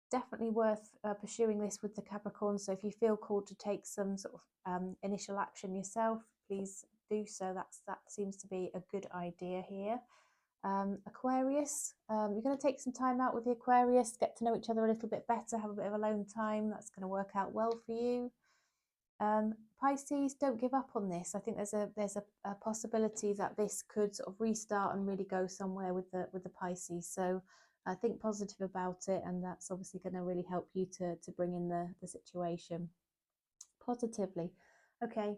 Definitely worth pursuing this with the Capricorn. So if you feel called to take some sort of initial action yourself, please do so. That seems to be a good idea here. Aquarius, you're going to take some time out with the Aquarius, get to know each other a little bit better, have a bit of alone time. That's going to work out well for you. Pisces, don't give up on this. I think there's a possibility that this could sort of restart and really go somewhere with the Pisces. So think positive about it, and that's obviously going to really help you to bring in the situation positively. Okay,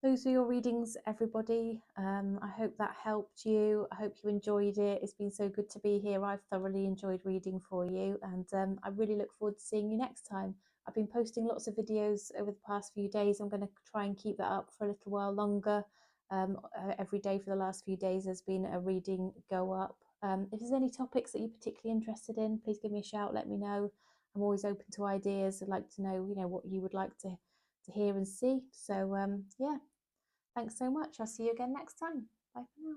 those are your readings, everybody. I hope that helped you. I hope you enjoyed it. It's been so good to be here. I've thoroughly enjoyed reading for you, and I really look forward to seeing you next time. I've been posting lots of videos over the past few days. I'm going to try and keep that up for a little while longer. Every day for the last few days there's been a reading go up. If there's any topics that you're particularly interested in, please give me a shout, let me know. I'm always open to ideas. I'd like to know, what you would like to hear and see. So yeah, thanks so much. I'll see you again next time. Bye for now.